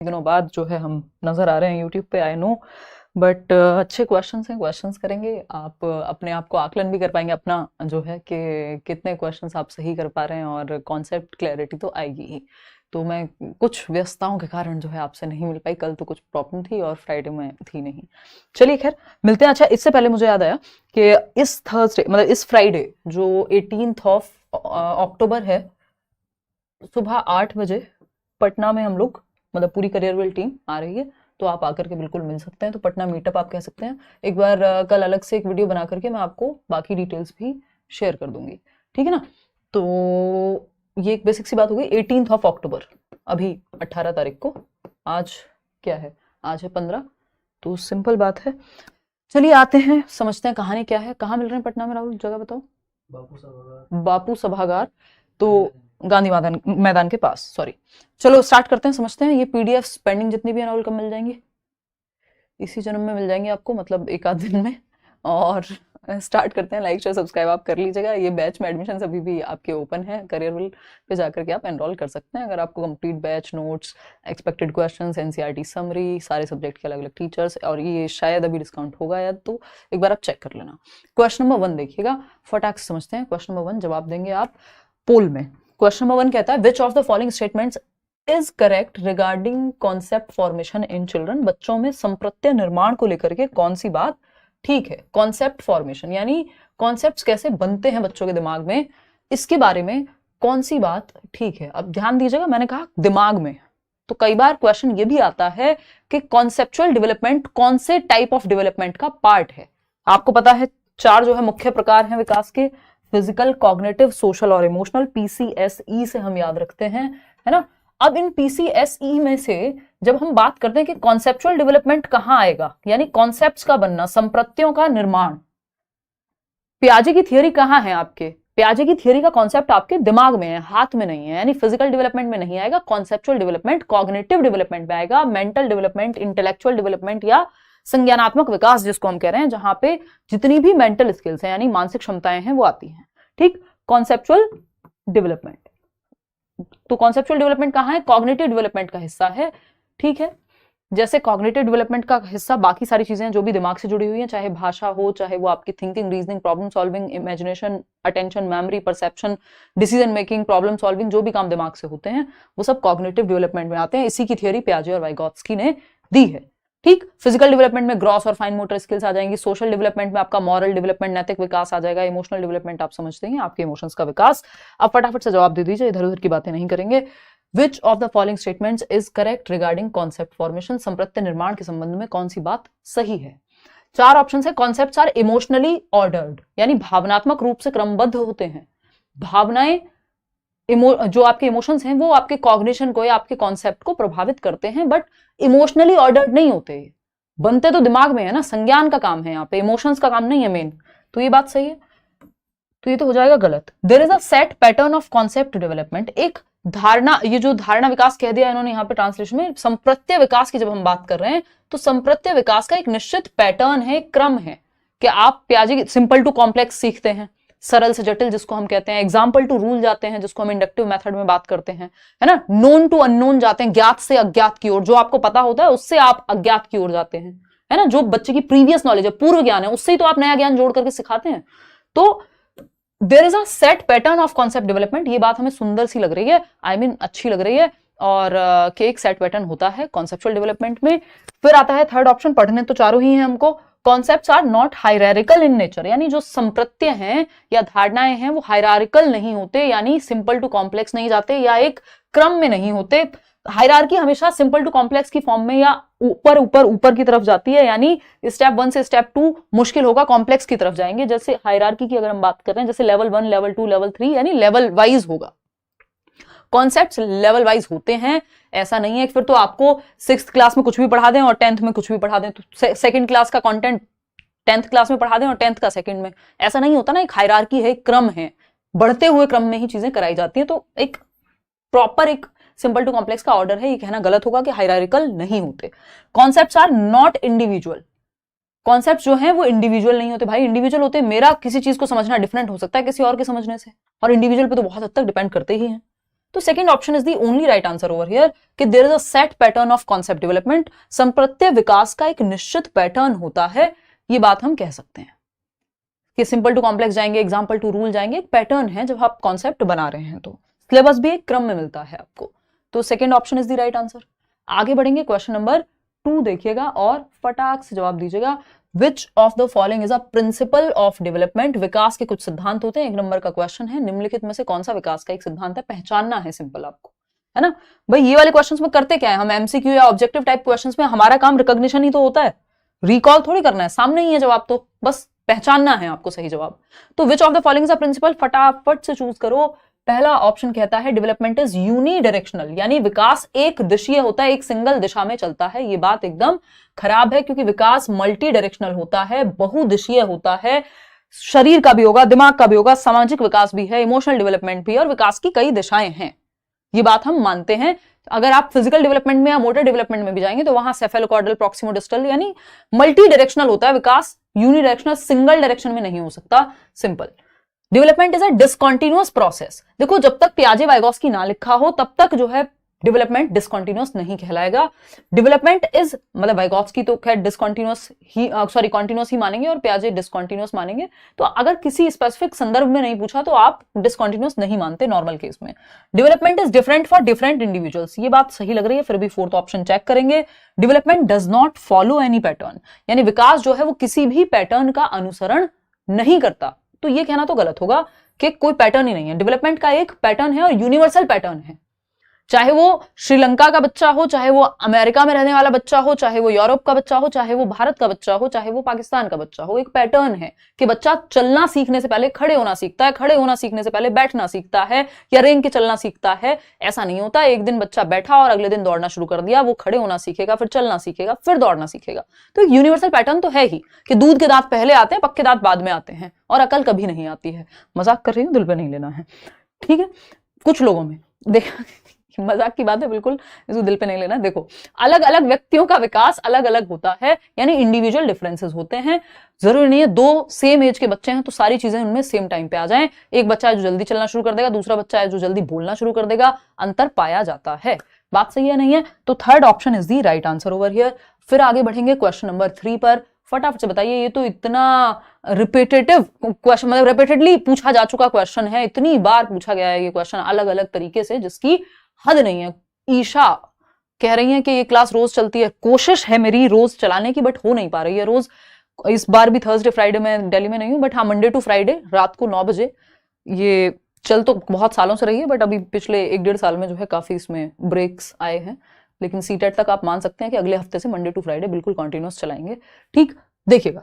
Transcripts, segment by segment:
काफ़ी दिनों बाद जो है हम नज़र आ रहे हैं यूट्यूब पे, आई नो, बट अच्छे क्वेश्चंस हैं, क्वेश्चंस करेंगे, आप अपने आप को आकलन भी कर पाएंगे अपना जो है कि कितने क्वेश्चंस आप सही कर पा रहे हैं, और कॉन्सेप्ट क्लैरिटी तो आएगी ही। तो मैं कुछ व्यस्तताओं के कारण जो है आपसे नहीं मिल पाई, कल तो कुछ प्रॉब्लम थी और फ्राइडे में थी नहीं। चलिए खैर मिलते हैं। अच्छा, इससे पहले मुझे याद आया कि इस थर्सडे मतलब इस फ्राइडे जो 18th ऑफ अक्टूबर है, सुबह 8 बजे पटना में हम लोग मतलब पूरी करियरवेल टीम आ रही है, तो आप आकर के बिल्कुल मिल सकते हैं। तो पटना मीटअप आप कह सकते हैं। एक बार कल अलग से एक वीडियो बना करके मैं आपको बाकी डिटेल्स भी शेयर कर दूंगी, ठीक है ना। तो ये एक बेसिक सी बात हो गई। 18th ऑफ अक्टूबर, अभी 18 तारीख को, आज क्या है, आज है 15, तो सिंपल बात है। चलिए आते हैं, समझते हैं कहानी क्या है। कहाँ मिल रहे हैं पटना में राहुल, जगह बताओ। बापू सभागार, तो गांधी मैदान के पास, सॉरी। चलो स्टार्ट करते हैं, समझते हैं। ये पीडीएफ पेंडिंग जितनी भी है राहुल, कब मिल जाएंगी? इसी जन्म में मिल जाएंगे आपको, मतलब एक आध दिन में। और स्टार्ट करते हैं। लाइक शेयर सब्सक्राइब आप कर लीजिएगा। ये बैच में एडमिशन अभी भी आपके ओपन है, करियरवेल पे जाकर के आप एनरोल कर सकते हैं। अगर आपको complete batch, notes, expected questions, NCERT summary, सारे सब्जेक्ट के अलग अलग टीचर्स, और ये शायद अभी डिस्काउंट होगा या तो एक बार आप चेक कर लेना। क्वेश्चन नंबर 1 देखिएगा, फटाक से समझते हैं। क्वेश्चन नंबर 1 जवाब देंगे आप पोल में। क्वेश्चन नंबर 1 कहता है, विच of the following statements is correct regarding concept formation in children. बच्चों में संप्रत्यय निर्माण को लेकर के कौन सी बात ठीक है? कॉन्सेप्ट फॉर्मेशन यानी कॉन्सेप्ट्स कैसे बनते हैं बच्चों के दिमाग में, इसके बारे में कौन सी बात ठीक है। अब ध्यान दीजिएगा, मैंने कहा दिमाग में, तो कई बार क्वेश्चन ये भी आता है कि कॉन्सेप्चुअल डेवलपमेंट कौन से टाइप ऑफ डेवलपमेंट का पार्ट है। आपको पता है 4 जो है मुख्य प्रकार हैं विकास के, फिजिकल, कॉग्निटिव, सोशल और इमोशनल। पीसीएसई से हम याद रखते हैं, है ना। अब इन पीसीएसई में से जब हम बात करते हैं कि कॉन्सेप्चुअल डेवलपमेंट कहां आएगा, यानी कॉन्सेप्ट्स का बनना, संप्रत्ययों का निर्माण, पियाजे की थियरी कहां है आपके? पियाजे की थियरी का कॉन्सेप्ट आपके दिमाग में है, हाथ में नहीं है, यानी फिजिकल डेवलपमेंट में नहीं आएगा। कॉन्सेप्चुअल डेवलपमेंट कॉग्निटिव डेवलपमेंट में आएगा, मेंटल डेवलपमेंट, इंटेलेक्चुअल डेवलपमेंट या संज्ञानात्मक विकास जिसको हम कह रहे हैं, जहां पे जितनी भी मेंटल स्किल्स हैं यानी मानसिक क्षमताएं हैं वो आती हैं, ठीक। कॉन्सेप्चुअल डेवलपमेंट, तो कॉन्सेप्चुअल डेवलपमेंट कहां है? कॉग्निटिव डेवलपमेंट का हिस्सा है, ठीक है। जैसे कॉग्निटिव डेवलपमेंट का हिस्सा बाकी सारी चीजें जो भी दिमाग से जुड़ी हुई हैं, चाहे भाषा हो, चाहे वो आपकी thinking, reasoning, problem solving, imagination, attention, memory, perception, decision making, problem solving, जो भी काम दिमाग से होते हैं वो सब कॉग्निटिव डेवलपमेंट में आते हैं। इसी की थियरी पियाजे और वाइगोत्स्की ने दी है, ठीक। फिजिकल डेवलपमेंट में ग्रॉस और फाइन मोटर स्किल्स आ जाएंगी। सोशल डेवलपमेंट में आपका मॉरल डेवलपमेंट, नैतिक विकास आ जाएगा। इमोशनल डेवलपमेंट आप समझते हैं, आपके इमोशंस का विकास। अब फटाफट से जवाब दे दीजिए, इधर उधर की बातें नहीं करेंगे। Which of the following statements is correct regarding concept formation? संप्रत्यय निर्माण के संबंध में कौन सी बात सही है? 4 ऑप्शन है। कॉन्सेप्ट्स आर इमोशनली ऑर्डर्ड, यानी भावनात्मक रूप से क्रमबद्ध होते हैं। भावनाएं, जो आपके इमोशंस हैं वो आपके कॉग्निशन को या आपके कॉन्सेप्ट को प्रभावित करते हैं, बट इमोशनली ऑर्डर्ड नहीं होते। बनते तो दिमाग में है ना, संज्ञान का काम है यहाँ पे, इमोशंस का काम नहीं है मेन। तो ये बात सही है, तो ये तो हो जाएगा गलत। There is a set pattern of concept development, एक धारणा, ये जो धारणा विकास कह दिया इन्होंने यहाँ पे ट्रांसलेशन में, संप्रत्यय विकास की जब हम बात कर रहे हैं तो संप्रत्यय विकास का एक निश्चित पैटर्न है, क्रम है, कि आप पियाजे सिंपल टू कॉम्प्लेक्स सीखते हैं, सरल से जटिल जिसको हम कहते हैं, एग्जाम्पल टू रूल जाते हैं जिसको हम इंडक्टिव मेथड में बात करते हैं, है ना, नोन टू अननोन जाते हैं, ज्ञात से अज्ञात की ओर, जो आपको पता होता है उससे आप अज्ञात की ओर जाते हैं, है ना, जो बच्चे की प्रीवियस नॉलेज है, पूर्व ज्ञान है, उससे ही तो आप नया ज्ञान जोड़ करके सिखाते हैं। तो there is a set pattern of concept development, ये बात हमें सुंदर सी लग रही है, आई मीन अच्छी लग रही है, और कि एक सेट पैटर्न होता है कॉन्सेप्चुअल डेवलपमेंट में। फिर आता है थर्ड ऑप्शन, पढ़ने तो चारों ही हैं हमको। Concepts are not hierarchical in nature, यानी जो संप्रत्यय हैं या धारणाएं हैं वो हायरार्किकल नहीं होते, यानी सिंपल टू कॉम्प्लेक्स नहीं जाते या एक क्रम में नहीं होते। हायरार्की हमेशा सिंपल टू कॉम्प्लेक्स की फॉर्म में या ऊपर ऊपर ऊपर की तरफ जाती है, यानी स्टेप 1 से स्टेप 2 मुश्किल होगा, कॉम्प्लेक्स की तरफ जाएंगे। जैसे हायरार्की की अगर हम बात कर रहे हैं, जैसे लेवल 1, लेवल 2, लेवल 3, यानी लेवल वाइज होगा। कॉन्सेप्ट्स लेवल वाइज होते हैं, ऐसा नहीं है फिर तो आपको 6th क्लास में कुछ भी पढ़ा दें और 10th में कुछ भी पढ़ा दें, तो सेकंड क्लास का कंटेंट 10th क्लास में पढ़ा दें और 10th का सेकंड में, ऐसा नहीं होता ना। एक हायरार्की है, एक क्रम है, बढ़ते हुए क्रम में ही चीजें कराई जाती है। तो एक प्रॉपर एक सिंपल टू कॉम्प्लेक्स का ऑर्डर है, ये कहना गलत होगा कि हायरार्किकल नहीं होते। Concepts are not individual, concept जो हैं वो इंडिविजुअल नहीं होते भाई, इंडिविजुअल होते मेरा किसी चीज को समझना डिफरेंट हो सकता है किसी और के समझने से, और इंडिविजुअल पे तो बहुत हद तक डिपेंड करते ही हैं। तो second option is the only right answer over here कि there is a set pattern of concept development. संप्रत्यय विकास का एक निश्चित पैटर्न होता है, ये बात हम कह सकते हैं कि सिंपल टू कॉम्प्लेक्स जाएंगे, एग्जाम्पल टू रूल जाएंगे, एक पैटर्न है जब आप कॉन्सेप्ट बना रहे हैं। तो सिलेबस भी एक क्रम में मिलता है आपको। तो second option is the right answer. आगे बढ़ेंगे, क्वेश्चन नंबर 2 देखिएगा और फटाक से जवाब दीजिएगा। Which of the following is a principle of development. विकास के कुछ सिद्धांत होते हैं, 1 नंबर का क्वेश्चन है, निम्नलिखित में से कौन सा विकास का एक सिद्धांत है, पहचानना है, सिंपल आपको, है ना भाई। ये वाले क्वेश्चंस में करते क्या है हम, एमसीक्यू या ऑब्जेक्टिव टाइप क्वेश्चंस में हमारा काम रिकॉग्निशन ही तो होता है, रिकॉल थोड़ी करना है, सामने ही है जवाब, तो बस पहचानना है आपको सही जवाब। तो which of the following is a principle, फटाफट से चूज करो। पहला ऑप्शन कहता है डेवलपमेंट इज यूनिडायरेक्शनल, यानी विकास एक दिशीय होता है, एक सिंगल दिशा में चलता है। ये बात एकदम खराब है, क्योंकि विकास मल्टी डायरेक्शनल होता है, बहुदिशीय होता है। शरीर का भी होगा, दिमाग का भी होगा, सामाजिक विकास भी है, इमोशनल डेवलपमेंट भी है, और विकास की कई दिशाएं हैं, ये बात हम मानते हैं। अगर आप फिजिकल डेवलपमेंट में या मोटर डेवलपमेंट में भी जाएंगे तो वहां सेफेलोकॉर्डल, प्रॉक्सिमोडिस्टल, यानी मल्टी डायरेक्शनल होता है विकास, यूनिडायरेक्शनल सिंगल डायरेक्शन में नहीं हो सकता, simple. Development is a discontinuous process. देखो, जब तक पियाजे वाइगोस्की ना लिखा हो तब तक जो है डेवलपमेंट डिसकंटिन्यूअस नहीं कहलाएगा। डेवलपमेंट इज, मतलब वाइगोस्की तो खैर डिसकंटिन्यूअस ही, सॉरी कॉन्टिन्यूअस ही मानेंगे और पियाजे डिसकंटिन्यूअस मानेंगे। तो अगर किसी स्पेसिफिक संदर्भ में नहीं पूछा तो आप डिसकंटिन्यूअस नहीं मानते नॉर्मल केस में। Development is different for different individuals, ये बात सही लग रही है, फिर भी फोर्थ ऑप्शन चेक करेंगे। Development does not follow any pattern, यानी विकास जो है वो किसी भी पैटर्न का अनुसरण नहीं करता। तो ये कहना तो गलत होगा कि कोई पैटर्न ही नहीं है। डेवलपमेंट का एक पैटर्न है और यूनिवर्सल पैटर्न है, चाहे वो श्रीलंका का बच्चा हो, चाहे वो अमेरिका में रहने वाला बच्चा हो, चाहे वो यूरोप का बच्चा हो, चाहे वो भारत का बच्चा हो, चाहे वो पाकिस्तान का बच्चा हो। एक पैटर्न है कि बच्चा चलना सीखने से पहले खड़े होना सीखता है, खड़े होना सीखने से पहले बैठना सीखता है, या रेंग के चलना सीखता है। ऐसा नहीं होता एक दिन बच्चा बैठा और अगले दिन दौड़ना शुरू कर दिया, वो खड़े होना सीखेगा, फिर चलना सीखेगा, फिर दौड़ना सीखेगा। तो एक यूनिवर्सल पैटर्न तो है ही कि दूध के दांत पहले आते हैं, पक्के दांत बाद में आते हैं, और अकल कभी नहीं आती है। मजाक कर रही हूं, दिल पे नहीं लेना है, ठीक है। कुछ लोगों में देखा, मजाक की बात है, बिल्कुल इसको दिल पे नहीं लेना। देखो, अलग अलग व्यक्तियों का विकास अलग अलग होता है, यानी इंडिविजुअल डिफरेंसेस होते हैं। जरूरी नहीं है 2 सेम एज के बच्चे हैं तो सारी चीजें उनमें सेम टाइम पे आ जाएं। एक बच्चा है जो जल्दी चलना शुरू कर देगा, दूसरा बच्चा है जो जल्दी बोलना शुरू कर देगा, अंतर पाया जाता है। बात सही है नहीं है? तो third option is the right answer over here. फिर आगे बढ़ेंगे क्वेश्चन नंबर 3 पर। फटाफट से बताइए, ये तो इतना रिपीटेटिव क्वेश्चन, मतलब रिपीटेडली पूछा जा चुका क्वेश्चन है, इतनी बार पूछा गया है ये क्वेश्चन अलग अलग तरीके से, जिसकी हद नहीं है। ईशा कह रही है कि ये क्लास रोज चलती है, कोशिश है मेरी रोज चलाने की, बट हो नहीं पा रही है रोज। इस बार भी थर्सडे फ्राइडे में दिल्ली में नहीं हूं, बट हाँ मंडे टू फ्राइडे रात को 9 बजे ये चल तो बहुत सालों से रही है, बट अभी पिछले 1-1.5 साल में जो है काफी इसमें ब्रेक्स आए हैं। लेकिन सीटेट तक आप मान सकते हैं कि अगले हफ्ते से मंडे टू फ्राइडे बिल्कुल कंटिन्यूअस चलाएंगे, ठीक। देखिएगा,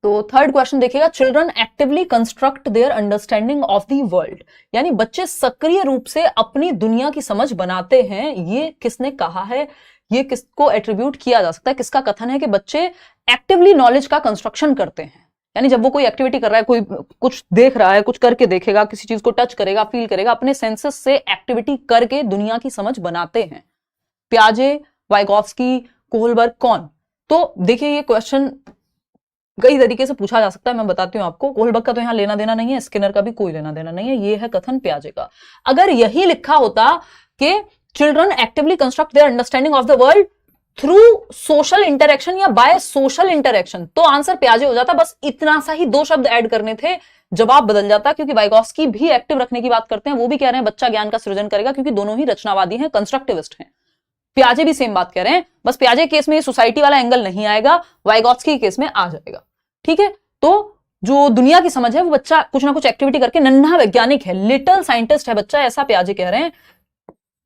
तो थर्ड क्वेश्चन देखिएगा, children actively construct their understanding of the world, यानी बच्चे सक्रिय रूप से अपनी दुनिया की समझ बनाते हैं। ये किसने कहा है, ये किसको एट्रीब्यूट किया जा सकता है, किसका कथन है कि बच्चे एक्टिवली नॉलेज का कंस्ट्रक्शन करते हैं। यानी जब वो कोई एक्टिविटी कर रहा है, कोई कुछ देख रहा है, कुछ करके देखेगा, किसी चीज को टच करेगा, फील करेगा, अपने सेंसेस से एक्टिविटी करके दुनिया की समझ बनाते हैं। पियाजे, वाइगोव्स्की, कोहलबर्ग, कौन? तो देखिए, ये क्वेश्चन कई तरीके से पूछा जा सकता है, मैं बताती हूं आपको। कोहलबर्ग का तो यहां लेना देना नहीं है, स्किनर का भी कोई लेना देना नहीं है, ये है कथन पियाजे का। अगर यही लिखा होता कि children actively construct their understanding of the world through social interaction या बाय सोशल इंटरेक्शन, तो आंसर पियाजे हो जाता। बस इतना सा ही 2 शब्द ऐड करने थे, जवाब बदल जाता। क्योंकि वाइगोव्स्की भी एक्टिव रखने की बात करते हैं, वो भी कह रहे हैं बच्चा ज्ञान का सृजन करेगा, क्योंकि दोनों ही रचनावादी हैं, कंस्ट्रक्टिविस्ट हैं। पियाजे भी सेम बात कह रहे हैं, बस पियाजे केस में सोसाइटी वाला एंगल नहीं आएगा, वाइगोव्स्की केस में आ जाएगा, ठीक है। तो जो दुनिया की समझ है वो बच्चा कुछ ना कुछ एक्टिविटी करके, नन्हा वैज्ञानिक है, लिटिल साइंटिस्ट है बच्चा, ऐसा पियाजे कह रहे हैं।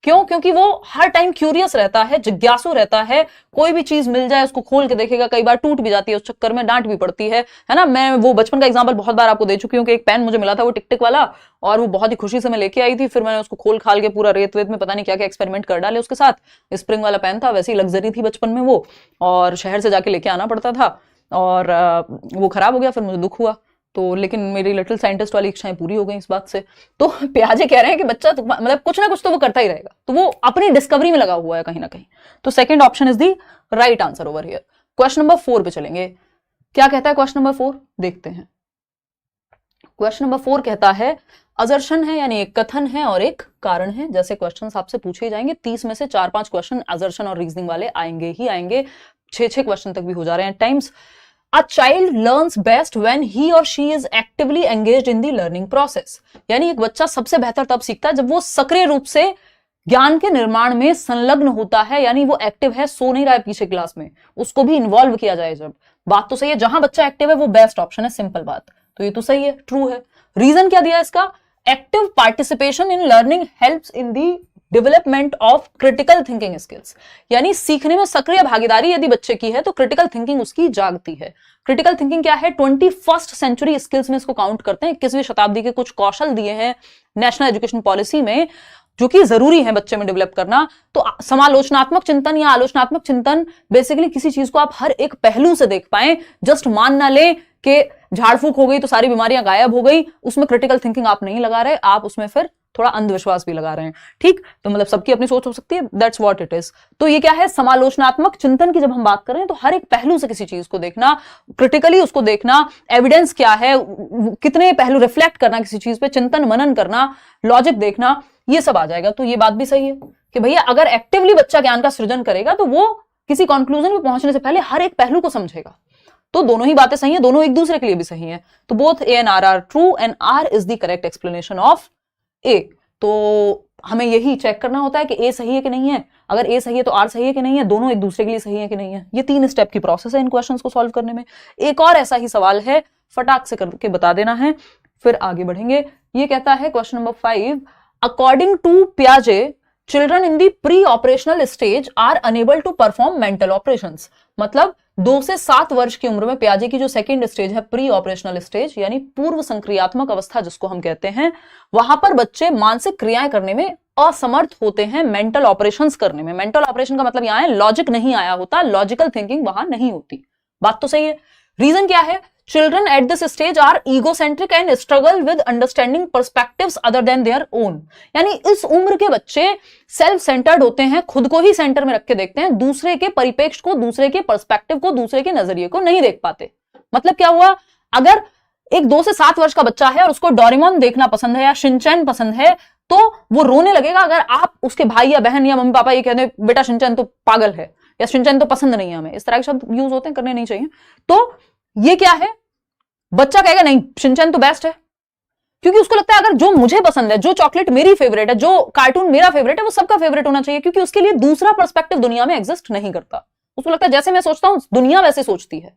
क्यों? क्योंकि वो हर टाइम क्यूरियस रहता है, जिज्ञासु रहता है, कोई भी चीज मिल जाए उसको खोल के देखेगा, कई बार टूट भी जाती है, उस चक्कर में डांट भी पड़ती है ना। मैं वो बचपन का एग्जांपल बहुत बार आपको दे चुकी हूँ कि एक पेन मुझे मिला था, वो टिक टिक वाला, और वो बहुत ही खुशी से मैं लेके आई थी, फिर मैंने उसको खोल खाल के पूरा रेत वेत में पता नहीं क्या क्या एक्सपेरिमेंट कर डाले उसके साथ। स्प्रिंग वाला पेन था, वैसे ही लग्जरी थी बचपन में वो, और शहर से जाके लेके आना पड़ता था, और वो खराब हो गया, फिर मुझे दुख हुआ। तो लेकिन मेरी लिटिल साइंटिस्ट वाली इच्छाएं पूरी हो गई इस बात से। तो पियाजे कह रहे हैं कि बच्चा तो, मतलब कुछ ना कुछ तो वो करता ही रहेगा, तो वो अपनी डिस्कवरी में लगा हुआ है कहीं ना कहीं। तो second option is the right answer over here. Question number 4 पे चलेंगे। क्या कहता है क्वेश्चन नंबर 4? देखते हैं। क्वेश्चन नंबर 4 कहता है, अजर्शन है यानी एक कथन है और एक कारण है। जैसे क्वेश्चंस आपसे पूछे ही जाएंगे, 30 में से 4-5 क्वेश्चन अजर्शन और रीजनिंग वाले आएंगे ही आएंगे। 6-6 क्वेश्चन तक भी हो जा रहे हैं times. A child learns best when he or she is actively engaged in the learning process। यानी एक बच्चा सबसे बेहतर तब सीखता है जब वो सक्रिय रूप से ज्ञान के निर्माण में संलग्न होता है, यानी वो एक्टिव है, सो नहीं रहा है पीछे क्लास में, उसको भी इन्वॉल्व किया जाए जब। बात तो सही है, जहां बच्चा एक्टिव है वो बेस्ट ऑप्शन है, सिंपल बात। तो ये तो सही है, ट्रू है। रीजन क्या दिया इसका? Active participation in learning helps in the development of critical thinking skills. यानी सीखने में सक्रिय भागीदारी यदि बच्चे की है तो क्रिटिकल थिंकिंग उसकी जागती है। क्रिटिकल थिंकिंग क्या है? 21st सेंचुरी स्किल्स में इसको काउंट करते हैं। 21वीं शताब्दी के कुछ कौशल दिए हैं नेशनल एजुकेशन पॉलिसी में जो कि जरूरी है बच्चे में डेवलप करना। तो समालोचनात्मक चिंतन या आलोचनात्मक चिंतन, बेसिकली किसी चीज को आप हर एक पहलू से देख पाए, जस्ट मान ना ले कि झाड़ फूक हो गई तो सारी बीमारियां गायब हो गई, उसमें क्रिटिकल थिंकिंग आप नहीं लगा रहे, आप उसमें फिर थोड़ा अंधविश्वास भी लगा रहे हैं। ठीक, तो मतलब सबकी अपनी सोच हो सकती है, दैट्स व्हाट इट इज। तो ये क्या है? समालोचनात्मक चिंतन की जब हम बात कर रहे हैं तो हर एक पहलू से किसी चीज को देखना, क्रिटिकली उसको देखना, एविडेंस क्या है, कितने पहलू रिफ्लेक्ट करना किसी चीज पे, चिंतन मनन करना, लॉजिक देखना, ये सब आ जाएगा। तो ये बात भी सही है कि भैया अगर एक्टिवली बच्चा ज्ञान का सृजन करेगा तो वो किसी कंक्लूजन पे पहुंचने से पहले हर एक पहलू को समझेगा। तो दोनों ही बातें सही है, दोनों एक दूसरे के लिए भी सही है। तो both A and R are true and R is the correct explanation of A. तो हमें यही चेक करना होता है कि ए सही है कि नहीं है। अगर ए सही है तो आर सही है कि नहीं है, दोनों एक दूसरे के लिए सही है कि नहीं है। ये 3 स्टेप की प्रोसेस है इन क्वेश्चंस को सॉल्व करने में। एक और ऐसा ही सवाल है, फटाक से करके बता देना है, फिर आगे बढ़ेंगे। ये कहता है क्वेश्चन नंबर 5, अकॉर्डिंग टू पियाजे children in the pre operational stage are unable to perform mental operations. मतलब 2 से 7 वर्ष की उम्र में पियाजे की जो सेकंड स्टेज है, प्री ऑपरेशनल स्टेज, यानी पूर्व संक्रियात्मक अवस्था जिसको हम कहते हैं, वहां पर बच्चे मानसिक क्रियाएं करने में असमर्थ होते हैं, मेंटल ऑपरेशंस करने में। मेंटल ऑपरेशन का मतलब यहां है लॉजिक नहीं आया होता, लॉजिकल थिंकिंग वहां नहीं होती। बात तो सही है। रीजन क्या है? Children at this stage are egocentric and struggle with understanding perspectives other than their own। यानी इस उम्र के बच्चे सेल्फ सेंटर्ड होते हैं, खुद को ही सेंटर में रख के देखते हैं, दूसरे के परिपेक्ष को, दूसरे के पर्सपेक्टिव को, दूसरे के नजरिए को नहीं देख पाते। मतलब क्या हुआ? अगर एक 2 से 7 वर्ष का बच्चा है और उसको डोरेमोन देखना पसंद है या शिनचैन पसंद है, तो वो रोने लगेगा अगर आप उसके भाई या बहन या मम्मी पापा ये कहते हैं बेटा शिनचैन तो पागल है या शिनचैन तो पसंद नहीं है हमें। इस तरह के शब्द यूज होते हैं, करने नहीं चाहिए। तो ये क्या है? बच्चा कहेगा नहीं शिनचैन तो बेस्ट है, क्योंकि उसको लगता है अगर जो मुझे पसंद है, जो चॉकलेट मेरी फेवरेट है, जो कार्टून मेरा फेवरेट है, वो सबका फेवरेट होना चाहिए, क्योंकि उसके लिए दूसरा पर्सपेक्टिव दुनिया में एग्जिस्ट नहीं करता। उसको लगता है जैसे मैं सोचता हूं दुनिया वैसे सोचती है।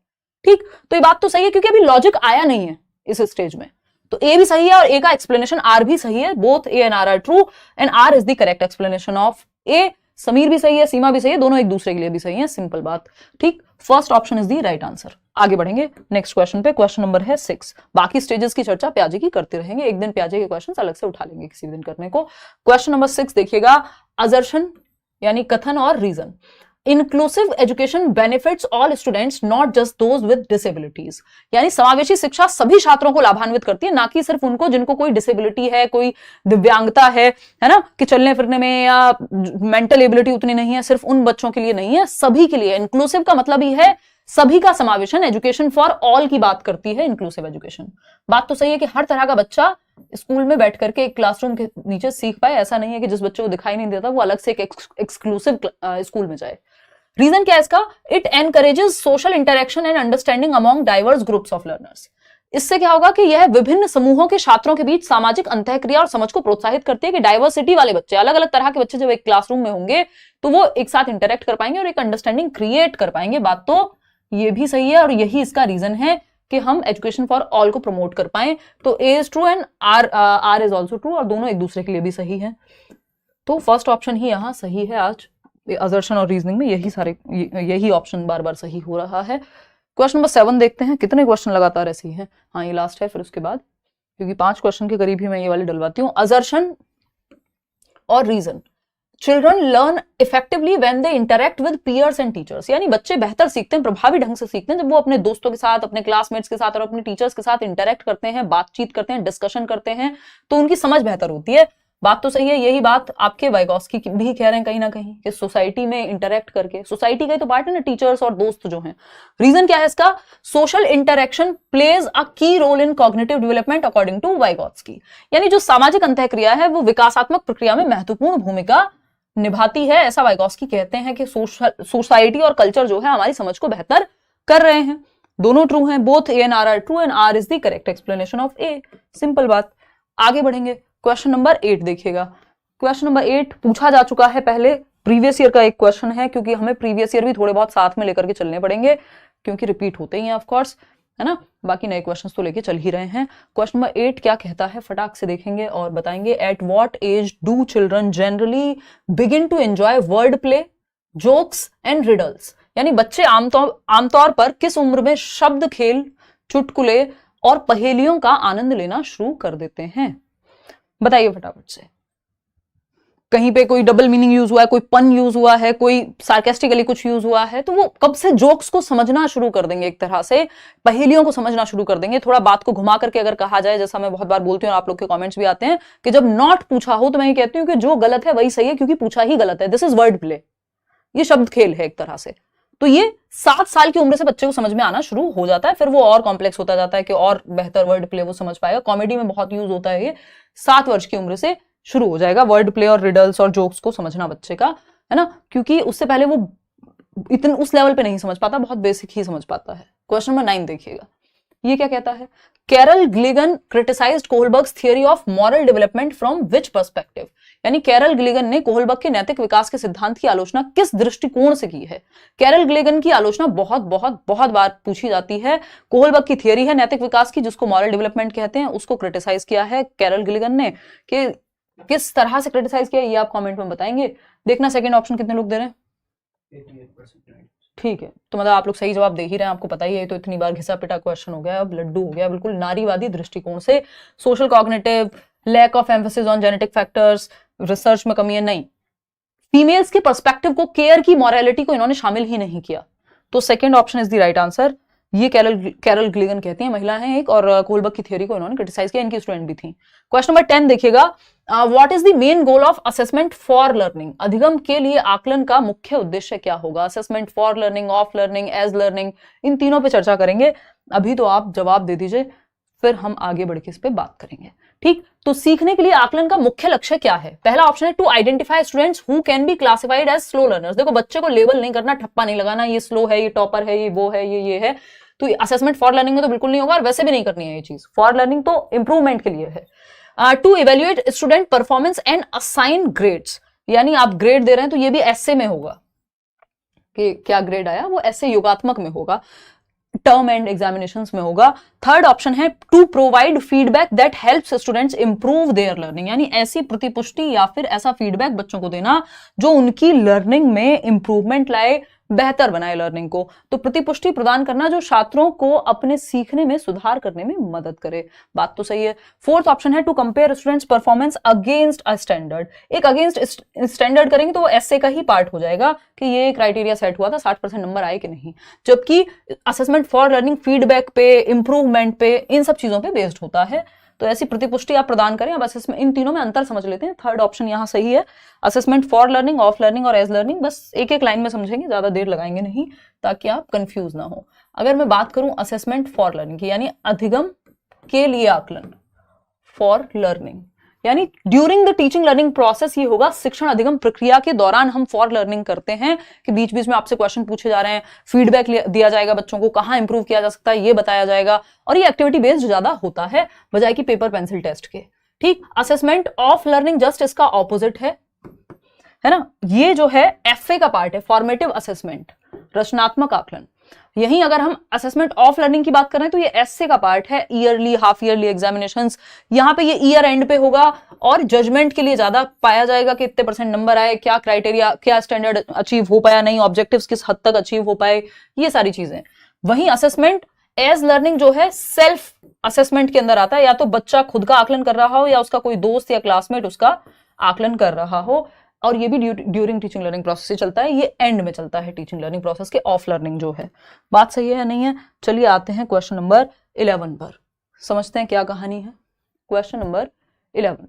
ठीक, तो ये बात तो सही है, क्योंकि अभी लॉजिक आया नहीं है इस स्टेज में। तो ए भी सही है और ए का एक्सप्लेनेशन आर भी सही है। Both A and R are true and R is the correct explanation of A. Sameer भी सही है, सीमा भी सही है, दोनों एक दूसरे के लिए भी सही है, सिंपल बात। ठीक, first option is the right answer. आगे बढ़ेंगे नेक्स्ट क्वेश्चन पे। क्वेश्चन नंबर है 6। बाकी स्टेजेस की चर्चा प्याजे की करते रहेंगे, एक दिन प्याजे के क्वेश्चन अलग से उठा लेंगे किसी दिन करने को। क्वेश्चन नंबर 6 देखिएगा, असर्शन यानी कथन और reason. Inclusive education benefits all students not just those with disabilities. यानी समावेशी शिक्षा सभी छात्रों को लाभान्वित करती है, ना कि सिर्फ उनको जिनको कोई डिसेबिलिटी है, कोई दिव्यांगता है ना, कि चलने फिरने में या मेंटल एबिलिटी उतनी नहीं है, सिर्फ उन बच्चों के लिए नहीं है, सभी के लिए। इंक्लूसिव का मतलब ही है सभी का समावेशन। एजुकेशन फॉर ऑल की बात करती है इंक्लूसिव एजुकेशन। बात तो सही है कि हर तरह का बच्चा स्कूल में बैठ करके एक क्लासरूम के नीचे सीख पाए। ऐसा नहीं है कि जिस बच्चे को दिखाई नहीं देता वो अलग से एक एक्सक्लूसिव स्कूल में जाए। रीजन क्या है इसका? It encourages social interaction and understanding among diverse groups of learners. इससे क्या होगा कि यह विभिन्न समूहों के छात्रों के बीच सामाजिक अंतःक्रिया और समझ को प्रोत्साहित करती है कि डाइवर्सिटी वाले बच्चे, अलग अलग तरह के बच्चे जब एक क्लासरूम में होंगे तो वो एक साथ इंटरेक्ट कर पाएंगे और एक अंडरस्टैंडिंग क्रिएट कर पाएंगे। बात तो ये भी सही है और यही इसका रीजन है कि हम एजुकेशन फॉर ऑल को प्रमोट कर पाए। तो A is true and R is also true, और दोनों एक दूसरे के लिए भी सही है। तो फर्स्ट ऑप्शन ही यहाँ सही है। आज असर्शन और रीजनिंग में यही ऑप्शन बार बार सही हो रहा है। क्वेश्चन नंबर 7 देखते हैं, कितने क्वेश्चन लगातार ऐसे ही हैं। हाँ, ये लास्ट है, फिर उसके बाद क्योंकि 5 क्वेश्चन के करीब ही मैं ये वाले डलवाती हूँ। असर्शन और reason. Children learn effectively when they interact with peers and teachers. यानी बच्चे बेहतर सीखते हैं, प्रभावी ढंग से सीखते हैं जब वो अपने दोस्तों के साथ, अपने क्लासमेट्स के साथ और अपने टीचर्स के साथ इंटरेक्ट करते हैं, बातचीत करते हैं, डिस्कशन करते हैं, तो उनकी समझ बेहतर होती है। बात तो सही है, यही बात आपके वाइगॉस्की भी कह रहे हैं कहीं ना कहीं कि सोसाइटी में इंटरेक्ट करके, सोसाइटी का ही तो पार्ट है ना टीचर्स और दोस्त जो हैं। रीजन क्या है इसका? Social interaction plays a key role in cognitive development according to Vygotsky. यानी जो सामाजिक अंतःक्रिया है वो विकासात्मक प्रक्रिया में महत्वपूर्ण भूमिका निभाती है, ऐसा वाइगॉस्की कहते हैं कि सोसाइटी और कल्चर जो है हमारी समझ को बेहतर कर रहे हैं। दोनों ट्रू हैं, both A and R are true and R is the correct explanation of A. Simple बात। आगे बढ़ेंगे, क्वेश्चन नंबर 8 देखिएगा। क्वेश्चन नंबर 8 पूछा जा चुका है पहले, प्रीवियस ईयर का एक क्वेश्चन है, क्योंकि हमें प्रीवियस ईयर भी थोड़े बहुत साथ में लेकर के चलने पड़ेंगे, क्योंकि रिपीट होते ही हैं ऑफ कोर्स, है ना। बाकी नए क्वेश्चंस तो लेके चल ही रहे हैं। क्वेश्चन नंबर 8 क्या कहता है फटाक से देखेंगे और बताएंगे। At what age do children generally begin to enjoy word play, jokes and riddles. यानी बच्चे आमतौर पर किस उम्र में शब्द खेल, चुटकुले और पहेलियों का आनंद लेना शुरू कर देते हैं? बताइए फटाफट से। कहीं पे कोई डबल मीनिंग यूज हुआ है, कोई पन यूज हुआ है, कोई सार्केस्टिकली कुछ यूज हुआ है, तो वो कब से जोक्स को समझना शुरू कर देंगे, एक तरह से पहेलियों को समझना शुरू कर देंगे। थोड़ा बात को घुमा करके अगर कहा जाए, जैसा मैं बहुत बार बोलती हूँ, आप लोग के कमेंट्स भी आते हैं कि जब नॉट पूछा हो तो मैं ये कहती हूँ कि जो गलत है वही सही है, क्योंकि पूछा ही गलत है। दिस इज वर्ड प्ले, ये शब्द खेल है एक तरह से। तो ये 7 साल की उम्र से बच्चे को समझ में आना शुरू हो जाता है, फिर वो और कॉम्प्लेक्स होता जाता है कि और बेहतर वर्ड प्ले वो समझ पाएगा। कॉमेडी में बहुत यूज होता है ये। 7 वर्ष की उम्र से शुरू हो जाएगा वर्ड प्ले और रिडल्स और जोक्स को समझना बच्चे का, है ना, क्योंकि उससे पहले वो इतने उस लेवल पे नहीं समझ पाता, बहुत बेसिक ही समझ पाता है। क्वेश्चन नंबर 9 देखिएगा, ये क्या कहता है। Carol Gilligan criticized Kohlberg's theory of moral development from which perspective. यानी कैरल ग्लिगन ने कोहलबर्ग के नैतिक विकास के सिद्धांत की आलोचना किस दृष्टिकोण से की है? कैरल ग्लिगन की आलोचना बहुत बहुत बहुत बार पूछी जाती है। कोहलबर्ग की थियरी है नैतिक विकास की, जिसको मॉरल डेवलपमेंट कहते हैं, उसको क्रिटिसाइज किया है कैरल ग्लिगन ने। कि किस तरह से क्रिटिसाइज किया ये आप कमेंट में बताएंगे। देखना सेकंड ऑप्शन कितने लोग दे रहे हैं। 88%। ठीक है, तो मतलब आप लोग सही जवाब दे ही रहे हैं, आपको पता ही है, तो इतनी बार घिसा पिटा क्वेश्चन हो गया, अब लड्डू हो गया बिल्कुल नारीवादी दृष्टिकोण से। Social cognitive, lack of emphasis on genetic factors, research में कमी है, नहीं। फीमेल्स के पर्सपेक्टिव को, केयर की मॉरलिटी को इन्होंने शामिल ही नहीं किया। तो second option is the right answer. ये कैरल ग्लिगन कहती हैं, महिला हैं एक, और कोहलबर्ग की थ्योरी को इन्होंने क्रिटिसाइज किया, इनकी स्टूडेंट भी थी। क्वेश्चन नंबर 10 देखिएगा। What is the main goal of assessment for learning. अधिगम के लिए आकलन का मुख्य उद्देश्य क्या होगा? Assessment for learning, of learning, as learning, इन तीनों पे चर्चा करेंगे। अभी तो आप जवाब दे दीजिए, फिर हम आगे बढ़ के इस पे बात करेंगे। ठीक, तो सीखने के लिए आकलन का मुख्य लक्ष्य क्या है? पहला ऑप्शन है to identify students who can be classified as slow learners. देखो, बच्चे को लेबल नहीं करना, ठप्पा नहीं लगाना, ये स्लो है, ये टॉपर है, ये वो है, ये है। तो असेसमेंट फॉर लर्निंग में तो बिल्कुल नहीं होगा, और वैसे भी नहीं करनी है ये चीज। फॉर लर्निंग तो इंप्रूवमेंट के लिए है। To evaluate student performance and assign grades. यानी आप ग्रेड दे रहे हैं तो ये भी ऐसे में होगा कि क्या ग्रेड आया, वो ऐसे योगात्मक में होगा, टर्म एंड एग्जामिनेशंस में होगा। थर्ड ऑप्शन है to provide feedback that helps students improve their learning. यानी ऐसी प्रतिपुष्टि या फिर ऐसा फीडबैक बच्चों को देना जो उनकी लर्निंग में इंप्रूवमेंट लाए, बेहतर बनाए लर्निंग को। तो प्रतिपुष्टि प्रदान करना जो छात्रों को अपने सीखने में सुधार करने में मदद करे। बात तो सही है। फोर्थ ऑप्शन है to compare students performance against a standard. एक अगेंस्ट स्टैंडर्ड करेंगे तो वो ऐसे का ही पार्ट हो जाएगा कि ये क्राइटेरिया सेट हुआ था, 60% नंबर आए कि नहीं। जबकि असेसमेंट फॉर लर्निंग फीडबैक पे, इंप्रूवमेंट पे, इन सब चीजों पे बेस्ड होता है। तो ऐसी प्रतिपुष्टि आप प्रदान करें। अब असेसमेंट, इन तीनों में अंतर समझ लेते हैं। थर्ड ऑप्शन यहाँ सही है, assessment for learning, of learning और एज लर्निंग। बस एक एक लाइन में समझेंगे, ज्यादा देर लगाएंगे नहीं, ताकि आप कंफ्यूज ना हो। अगर मैं बात करूं असेसमेंट फॉर लर्निंग की, यानी अधिगम के लिए आकलन, फॉर लर्निंग, यानी during the teaching learning process, ये होगा शिक्षण अधिगम प्रक्रिया के दौरान हम फॉर लर्निंग करते हैं कि बीच बीच में आपसे क्वेश्चन पूछे जा रहे हैं, फीडबैक दिया जाएगा, बच्चों को कहां इंप्रूव किया जा सकता है ये बताया जाएगा, और ये एक्टिविटी बेस्ड ज्यादा होता है बजाय कि पेपर पेंसिल टेस्ट के। ठीक, असेसमेंट ऑफ लर्निंग जस्ट इसका ऑपोजिट है ना। ये जो है एफए का पार्ट है, फॉर्मेटिव असेसमेंट, रचनात्मक आकलन। यहीं अगर हम असेसमेंट ऑफ लर्निंग की बात कर रहे हैं तो ये एसए का पार्ट है, ईयरली, हाफ ईयरली एग्जामिनेशंस। यहाँ पे ये ईयर एंड पे होगा और जजमेंट के लिए ज्यादा पाया जाएगा कि इतने % नंबर आए, क्या क्राइटेरिया, क्या स्टैंडर्ड अचीव हो पाया नहीं, ऑब्जेक्टिव्स किस हद तक अचीव हो पाए, ये सारी चीजें। वहीं असेसमेंट एज लर्निंग जो है सेल्फ असेसमेंट के अंदर आता है, या तो बच्चा खुद का आकलन कर रहा हो या उसका कोई दोस्त या क्लासमेट उसका आकलन कर रहा हो, और ये भी ड्यूरिंग टीचिंग लर्निंग प्रोसेस से चलता है, ये एंड में चलता है टीचिंग लर्निंग प्रोसेस के। ऑफ लर्निंग जो है, बात सही है या नहीं है? चलिए आते हैं क्वेश्चन नंबर 11 पर, समझते हैं क्या कहानी है। Question number 11,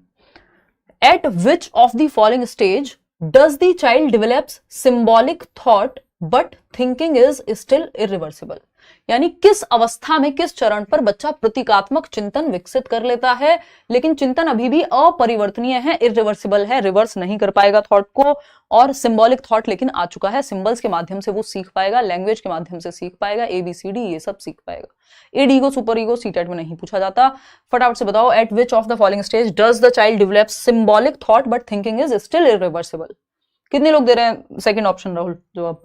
eight which of the following stage does the child develops symbolic thought but thinking is still irreversible. यानी किस अवस्था में, किस चरण पर बच्चा प्रतीकात्मक चिंतन विकसित कर लेता है, लेकिन चिंतन अभी भी अपरिवर्तनीय है, इरिवर्सिबल है, रिवर्स नहीं कर पाएगा थॉट को, और सिंबॉलिक थॉट लेकिन आ चुका है, सिंबल्स के माध्यम से वो सीख पाएगा, लैंग्वेज के माध्यम से सीख पाएगा, ABCD ये सब सीख पाएगा। Id ego, super ego CTET में नहीं पूछा जाता। फटाफट से बताओ, at which of the following stage does the child develop symbolic thought but thinking is still irreversible. कितने लोग दे रहे हैं सेकंड ऑप्शन राहुल जवाब?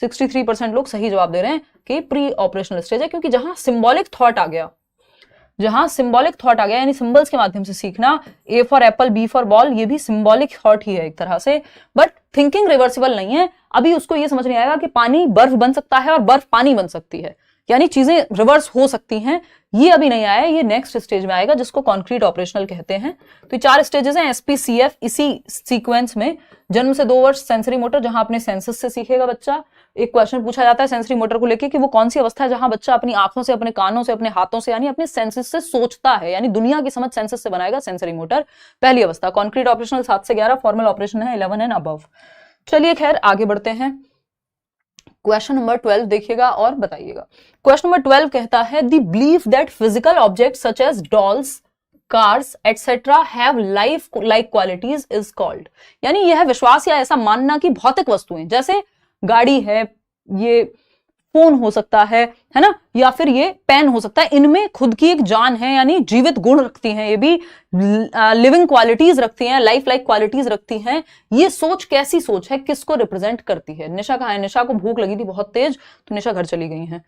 63% लोग सही जवाब दे रहे हैं कि प्री ऑपरेशनल स्टेज है, क्योंकि जहां सिंबॉलिक थॉट आ गया, यानी सिंबल्स के माध्यम से सीखना, A for Apple, B for ball, ये भी सिंबॉलिक थॉट ही है एक तरह से, बट थिंकिंग रिवर्सिबल नहीं है। अभी उसको ये समझ नहीं आएगा कि पानी बर्फ बन सकता है और बर्फ पानी बन सकती है, यानी चीजें रिवर्स हो सकती हैं, ये अभी नहीं आया, ये नेक्स्ट स्टेज में आएगा जिसको कॉन्क्रीट ऑपरेशनल कहते हैं। तो 4 स्टेजेस हैं, SPCF, इसी सीक्वेंस में जन्म से 2 वर्ष सेंसरी मोटर, जहां अपने सेंसेस से सीखेगा बच्चा। एक क्वेश्चन पूछा जाता है सेंसरी मोटर को लेके कि वो कौन सी अवस्था है जहां बच्चा अपनी आंखों से, अपने कानों से, अपने हाथों से, यानी अपने सेंसेस से सोचता है, यानी दुनिया की समझ सेंसेस से बनाएगा सेंसरी मोटर, पहली अवस्था। कॉन्क्रीट ऑपरेशनल 7 से 11, फॉर्मल ऑपरेशन है 11 एंड अबव। चलिए खैर आगे बढ़ते हैं। क्वेश्चन नंबर 12 देखिएगा और बताइएगा। क्वेश्चन नंबर 12 कहता है the belief that physical object such as dolls, cars etcetera have life like qualities is called. यानी यह विश्वास या ऐसा मानना कि भौतिक वस्तुएं जैसे गाड़ी है, ये फोन हो सकता है ना, या फिर ये पेन हो सकता है, इनमें खुद की एक जान है, यानी जीवित गुण रखती हैं, ये भी लिविंग क्वालिटीज रखती हैं, लाइफ लाइक क्वालिटीज रखती हैं। ये सोच कैसी सोच है, किसको रिप्रेजेंट करती है? निशा कहाँ है? निशा को भूख लगी थी बहुत तेज, तो निशा घर चली गई है।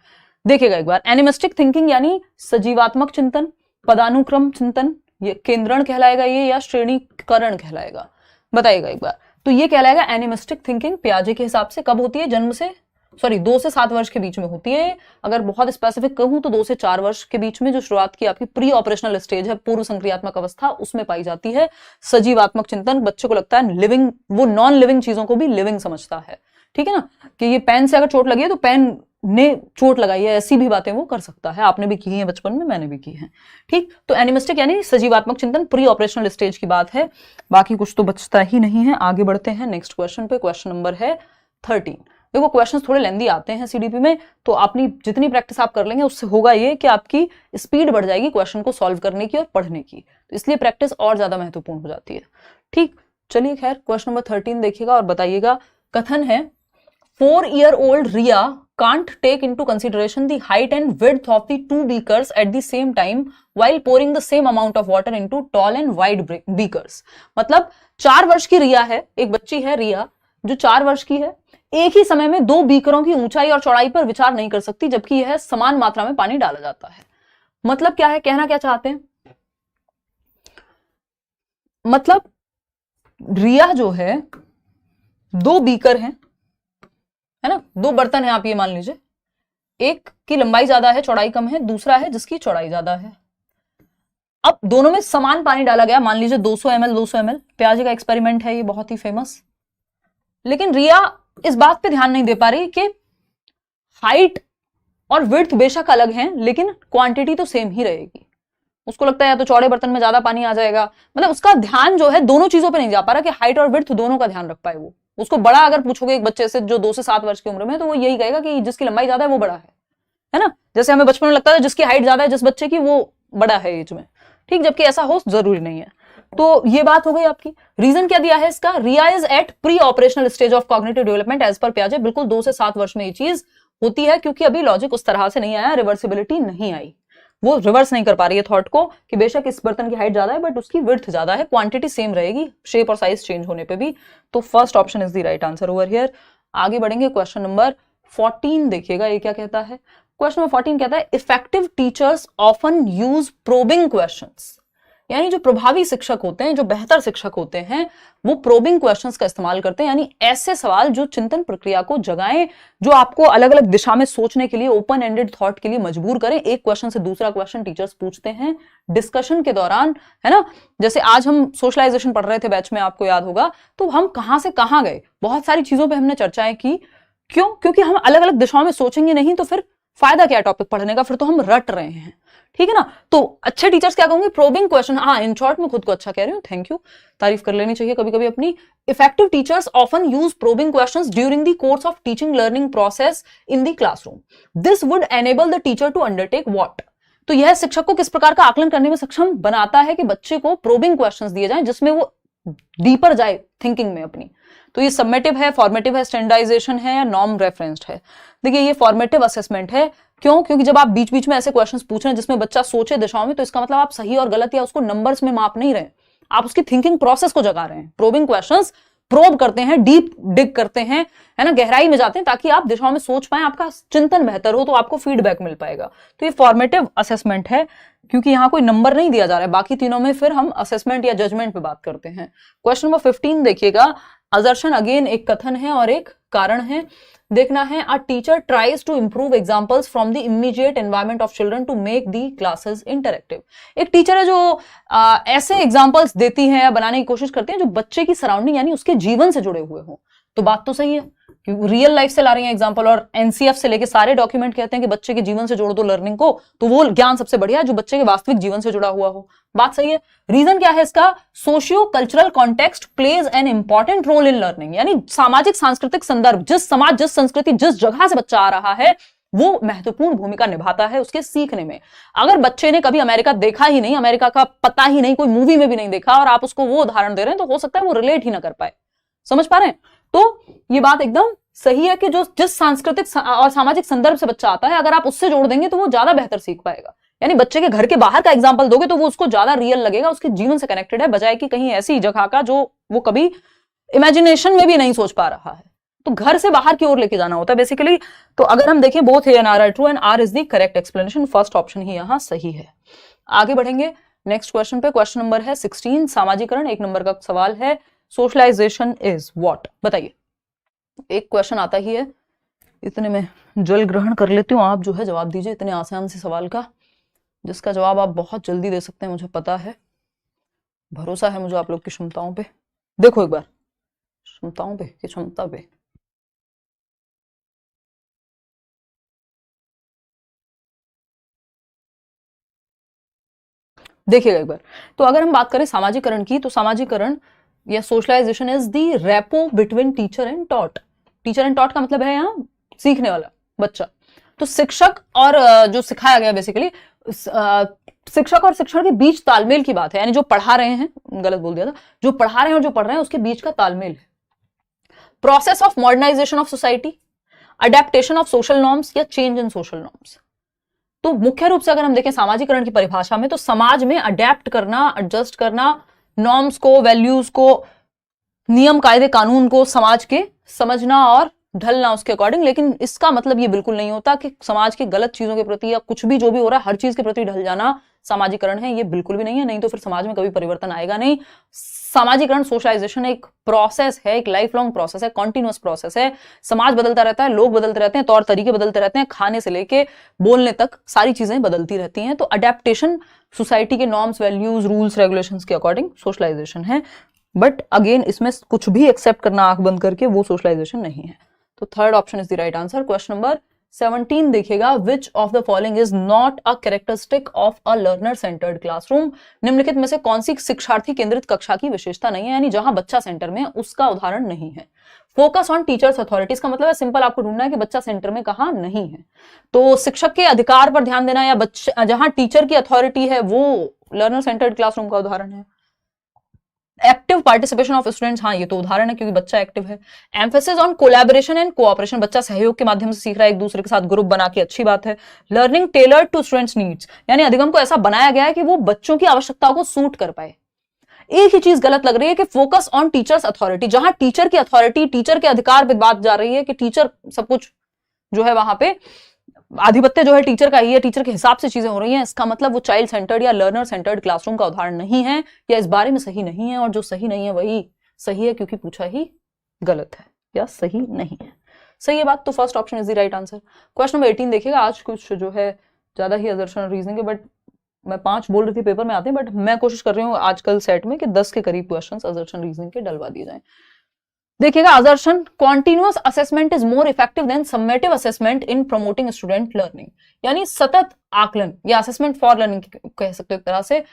देखिएगा एक बार, एनिमिस्टिक थिंकिंग यानी सजीवात्मक चिंतन, पदानुक्रम चिंतन, ये केंद्रण कहलाएगा ये, या श्रेणीकरण कहलाएगा? बताइएगा एक बार। तो ये कहलाएगा एनिमिस्टिक थिंकिंग। पियाजे के हिसाब से कब होती है? जन्म से 2 से 7 वर्ष के बीच में होती है। अगर बहुत स्पेसिफिक कहूं तो 2 से 4 वर्ष के बीच में जो शुरुआत की आपकी प्री ऑपरेशनल स्टेज है, पूर्व संक्रियात्मक अवस्था, उसमें पाई जाती है सजीवात्मक चिंतन। बच्चे को लगता है लिविंग, वो नॉन लिविंग चीजों को भी लिविंग समझता है, ठीक है ना, कि ये पेन से अगर चोट लगी है तो पेन ने चोट लगाई है, ऐसी भी बातें वो कर सकता है। आपने भी की है बचपन में, मैंने भी की है, ठीक। तो एनिमिस्टिक यानी सजीवात्मक चिंतन, प्री ऑपरेशनल स्टेज की बात है, बाकी कुछ तो बचता ही नहीं है। आगे बढ़ते हैं नेक्स्ट क्वेश्चन पे। क्वेश्चन नंबर है 13। देखो क्वेश्चंस थोड़े लेंदी आते हैं CDP में, तो अपनी जितनी प्रैक्टिस आप कर लेंगे उससे होगा ये कि आपकी स्पीड बढ़ जाएगी क्वेश्चन को सॉल्व करने की और पढ़ने की, तो इसलिए प्रैक्टिस और ज्यादा महत्वपूर्ण हो जाती है, ठीक। चलिए खैर क्वेश्चन नंबर 13 देखिएगा और बताइएगा। कथन है 4-year-old Ria can't take into consideration the height and width of the 2 beakers at the same time while pouring the same amount of water into tall and wide beakers। मतलब 4 वर्ष की रिया है, एक बच्ची है रिया जो 4 वर्ष की है, एक ही समय में 2 बीकरों की ऊंचाई और चौड़ाई पर विचार नहीं कर सकती, जबकि यह समान मात्रा में पानी डाला जाता है। मतलब क्या है, कहना क्या चाहते हैं? मतलब रिया जो है 2 बीकर हैं, है ना, 2 बर्तन है, आप ये मान लीजिए, एक की लंबाई ज्यादा है चौड़ाई कम है, दूसरा है जिसकी चौड़ाई ज्यादा है। अब दोनों में समान पानी डाला गया, मान लीजिए 200 ml 200 ml। पियाजे का एक्सपेरिमेंट है ये, बहुत ही फेमस। लेकिन रिया इस बात पे ध्यान नहीं दे पा रही कि हाइट और विड्थ बेशक अलग हैं, लेकिन क्वांटिटी तो सेम ही रहेगी। उसको लगता है या तो चौड़े बर्तन में ज्यादा पानी आ जाएगा, मतलब उसका ध्यान जो है दोनों चीजों पे नहीं जा पा रहा कि हाइट और विड्थ दोनों का ध्यान रख पाए वो। उसको बड़ा अगर पूछोगे एक बच्चे से जो 2 से 7 वर्ष की उम्र में, तो वो यही कहेगा कि जिसकी लंबाई ज्यादा है वो बड़ा है ना। जैसे हमें बचपन में लगता है जिसकी हाइट ज्यादा है जिस बच्चे की वो बड़ा है एज में, ठीक, जबकि ऐसा हो जरूरी नहीं है। तो ये बात हो गई आपकी। रीजन क्या दिया है इसका? Riya is at pre operational stage of cognitive development as per पियाजे। बिल्कुल 2 से 7 वर्ष में ये चीज होती है, क्योंकि अभी लॉजिक उस तरह से नहीं आया, रिवर्सिबिलिटी नहीं आई, वो रिवर्स नहीं कर पा रही है थॉट को कि बेशक इस बर्तन की हाइट ज्यादा है बट उसकी विड्थ ज्यादा है, क्वांटिटी सेम रहेगी शेप और साइज चेंज होने पे भी। तो first option is the right answer over here. आगे बढ़ेंगे, क्वेश्चन नंबर 14 देखिएगा, ये क्या कहता है। क्वेश्चन नंबर 14 कहता है effective teachers often use probing questions. यानी जो प्रभावी शिक्षक होते हैं, जो बेहतर शिक्षक होते हैं, वो प्रोबिंग क्वेश्चंस का इस्तेमाल करते हैं, यानी ऐसे सवाल जो चिंतन प्रक्रिया को जगाएं, जो आपको अलग अलग दिशा में सोचने के लिए, ओपन एंडेड थॉट के लिए मजबूर करें। एक क्वेश्चन से दूसरा क्वेश्चन टीचर्स पूछते हैं डिस्कशन के दौरान, है ना। जैसे आज हम सोशलाइजेशन पढ़ रहे थे बैच में, आपको याद होगा, तो हम कहां से कहां गए, बहुत सारी चीजों पर हमने चर्चाएं की। क्यों? क्योंकि हम अलग अलग दिशाओं में सोचेंगे नहीं तो फिर फायदा क्या टॉपिक पढ़ने का, फिर तो हम रट रहे हैं, ठीक है ना। तो अच्छे टीचर्स क्या कहोगे, प्रोबिंग क्वेश्चन, हाँ इन शॉर्ट में खुद को अच्छा कह रही हूँ, थैंक यू, तारीफ कर लेनी चाहिए कभी कभी अपनी। Effective teachers often use probing questions during the course of teaching learning process in the classroom. This would enable the teacher to undertake what. तो यह शिक्षक को किस प्रकार का आकलन करने में सक्षम बनाता है कि बच्चे को प्रोबिंग क्वेश्चंस दिए जाएं जिसमें वो डीपर जाए थिंकिंग में अपनी। तो ये सबमेटिव है, फॉर्मेटिव है, स्टैंडर्डाइजेशन है या नॉर्म रेफरेंस्ड है। देखिए ये फॉर्मेटिव असेसमेंट है, क्यों, क्योंकि जब आप बीच बीच में ऐसे क्वेश्चंस पूछ रहे हैं जिसमें बच्चा सोचे दिशाओं में, तो इसका मतलब आप सही और गलत या उसको नंबर्स में माप नहीं रहे, आप उसकी थिंकिंग प्रोसेस को जगा रहे हैं। प्रोबिंग क्वेश्चंस प्रोब करते हैं, डीप डिग करते हैं, है ना, गहराई में जाते हैं ताकि आप दिशाओं में सोच पाए, आपका चिंतन बेहतर हो, तो आपको फीडबैक मिल पाएगा। तो ये फॉर्मेटिव असेसमेंट है, क्योंकि यहां कोई नंबर नहीं दिया जा रहा है। बाकी तीनों में फिर हम असेसमेंट या जजमेंट पे बात करते हैं। क्वेश्चन नंबर 15 देखिएगा, असर्शन अगेन एक कथन है और एक कारण है। देखना है, a teacher tries to improve examples from the immediate environment of children to make the classes interactive. एक टीचर है जो ऐसे एग्जांपल्स देती है या बनाने की कोशिश करती है जो बच्चे की सराउंडिंग यानी उसके जीवन से जुड़े हुए हो। तो बात तो सही है, रियल लाइफ से ला रही है एग्जांपल, और एनसीएफ से लेके सारे डॉक्यूमेंट कहते हैं कि बच्चे के जीवन से जोड़ दो लर्निंग को, तो वो ज्ञान सबसे बढ़िया है जो बच्चे के वास्तविक जीवन से जुड़ा हुआ हो। बात सही है। रीजन क्या है इसका, socio cultural context plays an important role in learning, यानी सामाजिक सांस्कृतिक संदर्भ, जिस समाज, जिस संस्कृति, जिस जगह से बच्चा आ रहा है वो महत्वपूर्ण भूमिका निभाता है उसके सीखने में। अगर बच्चे ने कभी अमेरिका देखा ही नहीं, अमेरिका का पता ही नहीं, कोई मूवी में भी नहीं देखा, और आप उसको वो उदाहरण दे रहे हैं, तो हो सकता है वो रिलेट ही ना कर पाए। समझ पा रहे हैं। तो ये बात एकदम सही है कि जो जिस सांस्कृतिक और सामाजिक संदर्भ से बच्चा आता है, अगर आप उससे जोड़ देंगे तो वो ज्यादा बेहतर सीख पाएगा। यानी बच्चे के घर के बाहर का एग्जाम्पल दोगे तो वो उसको ज्यादा रियल लगेगा, उसके जीवन से कनेक्टेड है, बजाय कि कहीं ऐसी जगह का जो वो कभी इमेजिनेशन में भी नहीं सोच पा रहा है। तो घर से बाहर की ओर लेके जाना होता है बेसिकली। तो अगर हम देखें, both A and R are true and R is the correct explanation, first option ही यहां सही है। आगे बढ़ेंगे नेक्स्ट क्वेश्चन पे। क्वेश्चन नंबर है 16, सामाजिकरण, 1 नंबर का सवाल है, सोशलाइजेशन इज व्हाट। बताइए, एक क्वेश्चन आता ही है, इतने में जल ग्रहण कर लेती हूँ, आप जो है जवाब दीजिए इतने आसान से सवाल का, जिसका जवाब आप बहुत जल्दी दे सकते हैं, मुझे पता है, भरोसा है मुझे आप लोग की क्षमताओं पे। देखो एक बार, क्षमताओं पे कि क्षमता पे, देखिएगा एक बार। तो अगर हम बात करें सामाजिकरण की, तो सामाजिकरण या socialization is the rapport between teacher and taught. Teacher and taught का मतलब है यहाँ सीखने वाला बच्चा। तो शिक्षक और जो सिखाया गया बेसिकली, शिक्षक और शिक्षण के बीच तालमेल की बात है, यानी जो पढ़ा रहे हैं, गलत बोल दिया था, जो पढ़ा रहे हैं और जो पढ़ रहे हैं उसके बीच का तालमेल है। Process of modernization of society, adaptation of social norms या चेंज इन सोशल नॉर्म्स। तो मुख्य रूप से अगर हम देखें सामाजिकरण की परिभाषा में, तो समाज में अडेप्ट करना, एडजस्ट करना, नॉर्म्स को, वैल्यूज को, नियम कायदे कानून को समाज के समझना और ढलना उसके अकॉर्डिंग। लेकिन इसका मतलब ये बिल्कुल नहीं होता कि समाज की गलत चीजों के प्रति या कुछ भी जो भी हो रहा है हर चीज के प्रति ढल जाना सामाजिकरण है, ये बिल्कुल भी नहीं है, नहीं तो फिर समाज में कभी परिवर्तन आएगा नहीं। सामाजिकरण, सोशलाइजेशन एक प्रोसेस है, एक लाइफ लॉन्ग प्रोसेस है, कॉन्टिन्यूअस प्रोसेस है। समाज बदलता रहता है, लोग बदलते रहते हैं, तौर तरीके बदलते रहते हैं, खाने से लेके बोलने तक सारी चीजें बदलती रहती हैं। तो अडेप्टेशन सोसाइटी के नॉर्म्स, वैल्यूज, रूल्स, रेगुलेशंस के अकॉर्डिंग सोशलाइजेशन है। बट अगेन इसमें कुछ भी एक्सेप्ट करना आंख बंद करके वो सोशलाइजेशन नहीं है। तो third option is the right answer. Question number 17 देखिएगा, विच of the following is not a characteristic of a learner centred classroom. निम्नलिखित में से कौन सी शिक्षार्थी केंद्रित कक्षा की विशेषता नहीं है, यानी जहां बच्चा सेंटर में है उसका उदाहरण नहीं है। फोकस ऑन टीचर्स अथॉरिटीज का मतलब है सिंपल, आपको ढूंढना है कि बच्चा सेंटर में कहां नहीं है। तो शिक्षक के अधिकार पर ध्यान देना या बच्चे जहां टीचर की अथॉरिटी है वो लर्नर सेंटर्ड क्लासरूम का उदाहरण है। एक्टिव पार्टिसिपेशन ऑफ स्टूडेंट्स, हाँ ये तो उदाहरण है क्योंकि बच्चा एक्टिव है। Emphasis on collaboration and cooperation, बच्चा सहयोग के माध्यम से सीख रहा है, एक दूसरे के साथ ग्रुप बना के, अच्छी बात है। Learning tailored to students needs, यानी अधिगम को ऐसा बनाया गया है कि वो बच्चों की आवश्यकताओं को सूट कर पाए। एक ही चीज गलत लग रही है कि फोकस ऑन टीचर्स अथॉरिटी, जहां टीचर की अथॉरिटी, टीचर के अधिकार पे बात जा रही है कि टीचर सब कुछ जो है वहां पे आधिपत्य जो है टीचर का ही है, टीचर के हिसाब से चीजें हो रही हैं, इसका मतलब वो चाइल्ड सेंटर्ड या लर्नर सेंटर्ड क्लासरूम का उदाहरण नहीं है, या इस बारे में सही नहीं है। और जो सही नहीं है वही सही है क्योंकि पूछा ही गलत है, या सही नहीं है। सही है बात, तो first option is the right answer. Question number 18 देखिएगा, आज कुछ जो है ज्यादा ही असर्शन रीजनिंग है, बट मैं 5 बोल रही थी पेपर में आते हैं, बट मैं कोशिश कर रही हूँ आजकल सेट में कि 10 के करीब क्वेश्चन असर्शन रीजनिंग के डलवा दिए जाए। देखिएगा assertion, continuous assessment is more effective than summative assessment in promoting student learning. यानी सतत आकलन या असेसमेंट फॉर लर्निंग कह सकते हो एक तरह से,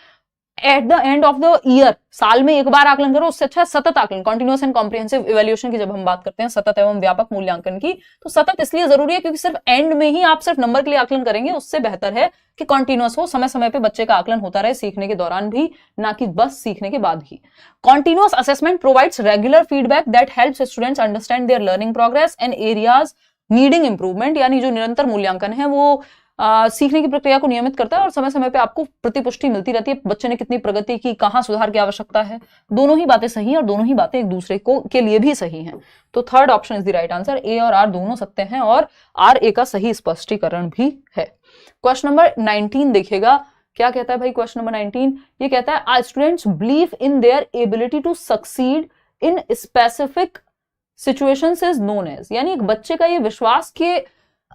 at the end of the year, साल में एक बार आकलन करो, उससे अच्छा है सतत आकलन, कॉन्टिन्यूअस एंड कॉम्प्रिहेंसिव इवैल्यूएशन की जब हम बात करते हैं, सतत एवं व्यापक मूल्यांकन की, तो सतत इसलिए जरूरी है क्योंकि सिर्फ एंड में ही आप सिर्फ नंबर के लिए आकलन करेंगे, उससे बेहतर है कि कॉन्टिन्यूअस हो, समय समय पे बच्चे का आकलन होता रहे, सीखने के दौरान भी, ना कि बस सीखने के बाद ही। Continuous assessment provides regular feedback that helps students understand their learning progress and areas needing improvement. यानी जो निरंतर मूल्यांकन है वो सीखने की प्रक्रिया को नियमित करता है और समय समय पे आपको प्रतिपुष्टि मिलती रहती है, बच्चे ने कितनी प्रगति की, कहां सुधार की आवश्यकता है। दोनों ही बातें सही है और दोनों ही बातें एक दूसरे को के लिए भी सही हैं। तो third option is the right answer, A और आर दोनों सत्य हैं और आर ए का सही स्पष्टीकरण भी है। क्वेश्चन नंबर 19 देखिएगा, क्या कहता है भाई क्वेश्चन नंबर 19, ये कहता है are students believe in their ability to succeed in specific situations is known as. यानी एक बच्चे का ये विश्वास कि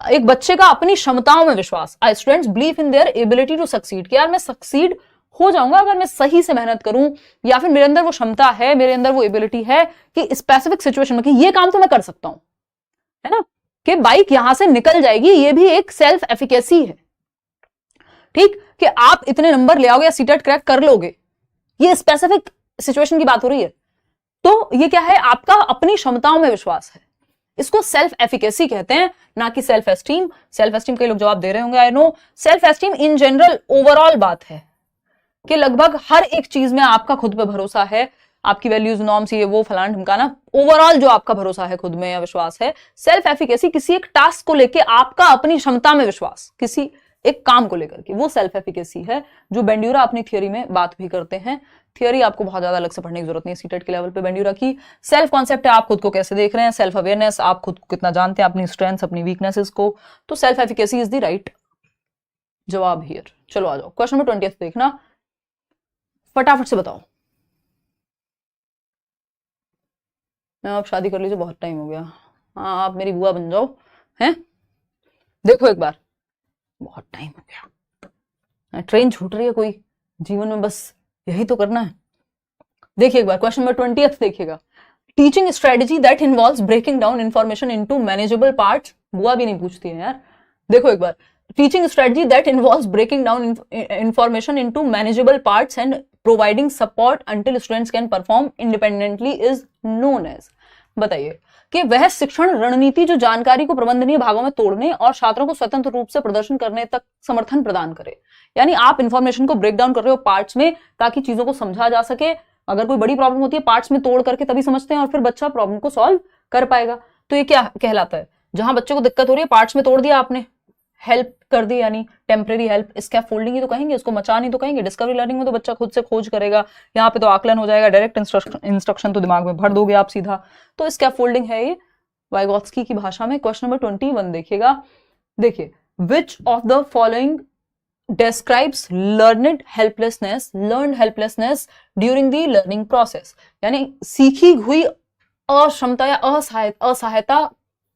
एक बच्चे का अपनी क्षमताओं में विश्वास, I students believe in their ability to succeed, कि यार मैं सक्सीड हो जाऊंगा अगर मैं सही से मेहनत करूं, या फिर मेरे अंदर वो क्षमता है, मेरे अंदर वो एबिलिटी है कि स्पेसिफिक सिचुएशन में कि ये काम तो मैं कर सकता हूं, है ना, कि बाइक यहां से निकल जाएगी, ये भी एक सेल्फ एफिकेसी है, ठीक, कि आप इतने नंबर ले आओगे या सीटेट क्रैक कर लोगे, ये स्पेसिफिक सिचुएशन की बात हो रही है। तो ये क्या है, आपका अपनी क्षमताओं में विश्वास है, इसको सेल्फ एफिकेसी कहते हैं, ना कि सेल्फ एस्टीम। सेल्फ एस्टीम के लोग जवाब दे रहे होंगे, I know. Self esteem in general overall बात है कि लगभग हर एक चीज में आपका खुद पे भरोसा है, आपकी वैल्यूज, नॉर्म्स, ये वो फलाना ढिमकाना, ओवरऑल जो आपका भरोसा है खुद में या विश्वास है। सेल्फ एफिकेसी किसी एक टास्क को लेके आपका अपनी क्षमता में विश्वास, किसी एक काम को लेकर के, वो सेल्फ एफिकेसी है, जो बेंड्यूरा अपनी थियोरी में बात भी करते हैं। थियोरी आपको बहुत ज्यादा अलग से पढ़ने की जरूरत नहीं है सीटेट के लेवल पे बेंड्यूरा की। सेल्फ कॉन्सेप्ट है आप खुद को कैसे देख रहे हैं, सेल्फ अवेयरनेस, आप खुद को कितना जानते हैं, अपनी स्ट्रेंथ्स, अपनी वीकनेसेस को। तो self efficacy is the right जवाब हियर। चलो आ जाओ क्वेश्चन नंबर 20 देखना, फटाफट से बताओ। आप शादी कर लीजिए, बहुत टाइम हो गया। हाँ, आप मेरी बुआ बन जाओ, हैं, देखो एक बार, बहुत टाइम हो गया, ट्रेन छूट रही है कोई, जीवन में बस यही तो करना है। देखिए एक बार क्वेश्चन नंबर 20 देखिएगा, teaching strategy that involves breaking down information into manageable parts. बुआ भी नहीं पूछती है यार, देखो एक बार, teaching strategy that involves breaking down information into manageable parts and providing support until students can perform independently is known as. बताइए कि वह शिक्षण रणनीति जो जानकारी को प्रबंधनीय भागों में तोड़ने और छात्रों को स्वतंत्र रूप से प्रदर्शन करने तक समर्थन प्रदान करे। यानी आप इंफॉर्मेशन को ब्रेक डाउन कर रहे हो पार्ट्स में, ताकि चीजों को समझा जा सके। अगर कोई बड़ी प्रॉब्लम होती है, पार्ट्स में तोड़ करके तभी समझते हैं और फिर बच्चा प्रॉब्लम को सॉल्व कर पाएगा। तो ये क्या कहलाता है, जहां बच्चे को दिक्कत हो रही है, पार्ट्स में तोड़ दिया आपने, हेल्प कर दी, यानी टेम्परेरी हेल्प, स्कैफोल्डिंग ही तो कहेंगे इसको, मचान ही तो कहेंगे। डिस्कवरी लर्निंग में तो बच्चा खुद से खोज करेगा, यहाँ पे तो आकलन हो जाएगा, डायरेक्ट इंस्ट्रक्शन तो दिमाग में भर दोगे आप सीधा। तो स्कैफोल्डिंग है ये वाइगोत्स्की की भाषा में। क्वेश्चन नंबर 21 देखिएगा, देखिए, विच of the following describes learned helplessness during the learning process। यानी सीखी हुई अक्षमता या असहायता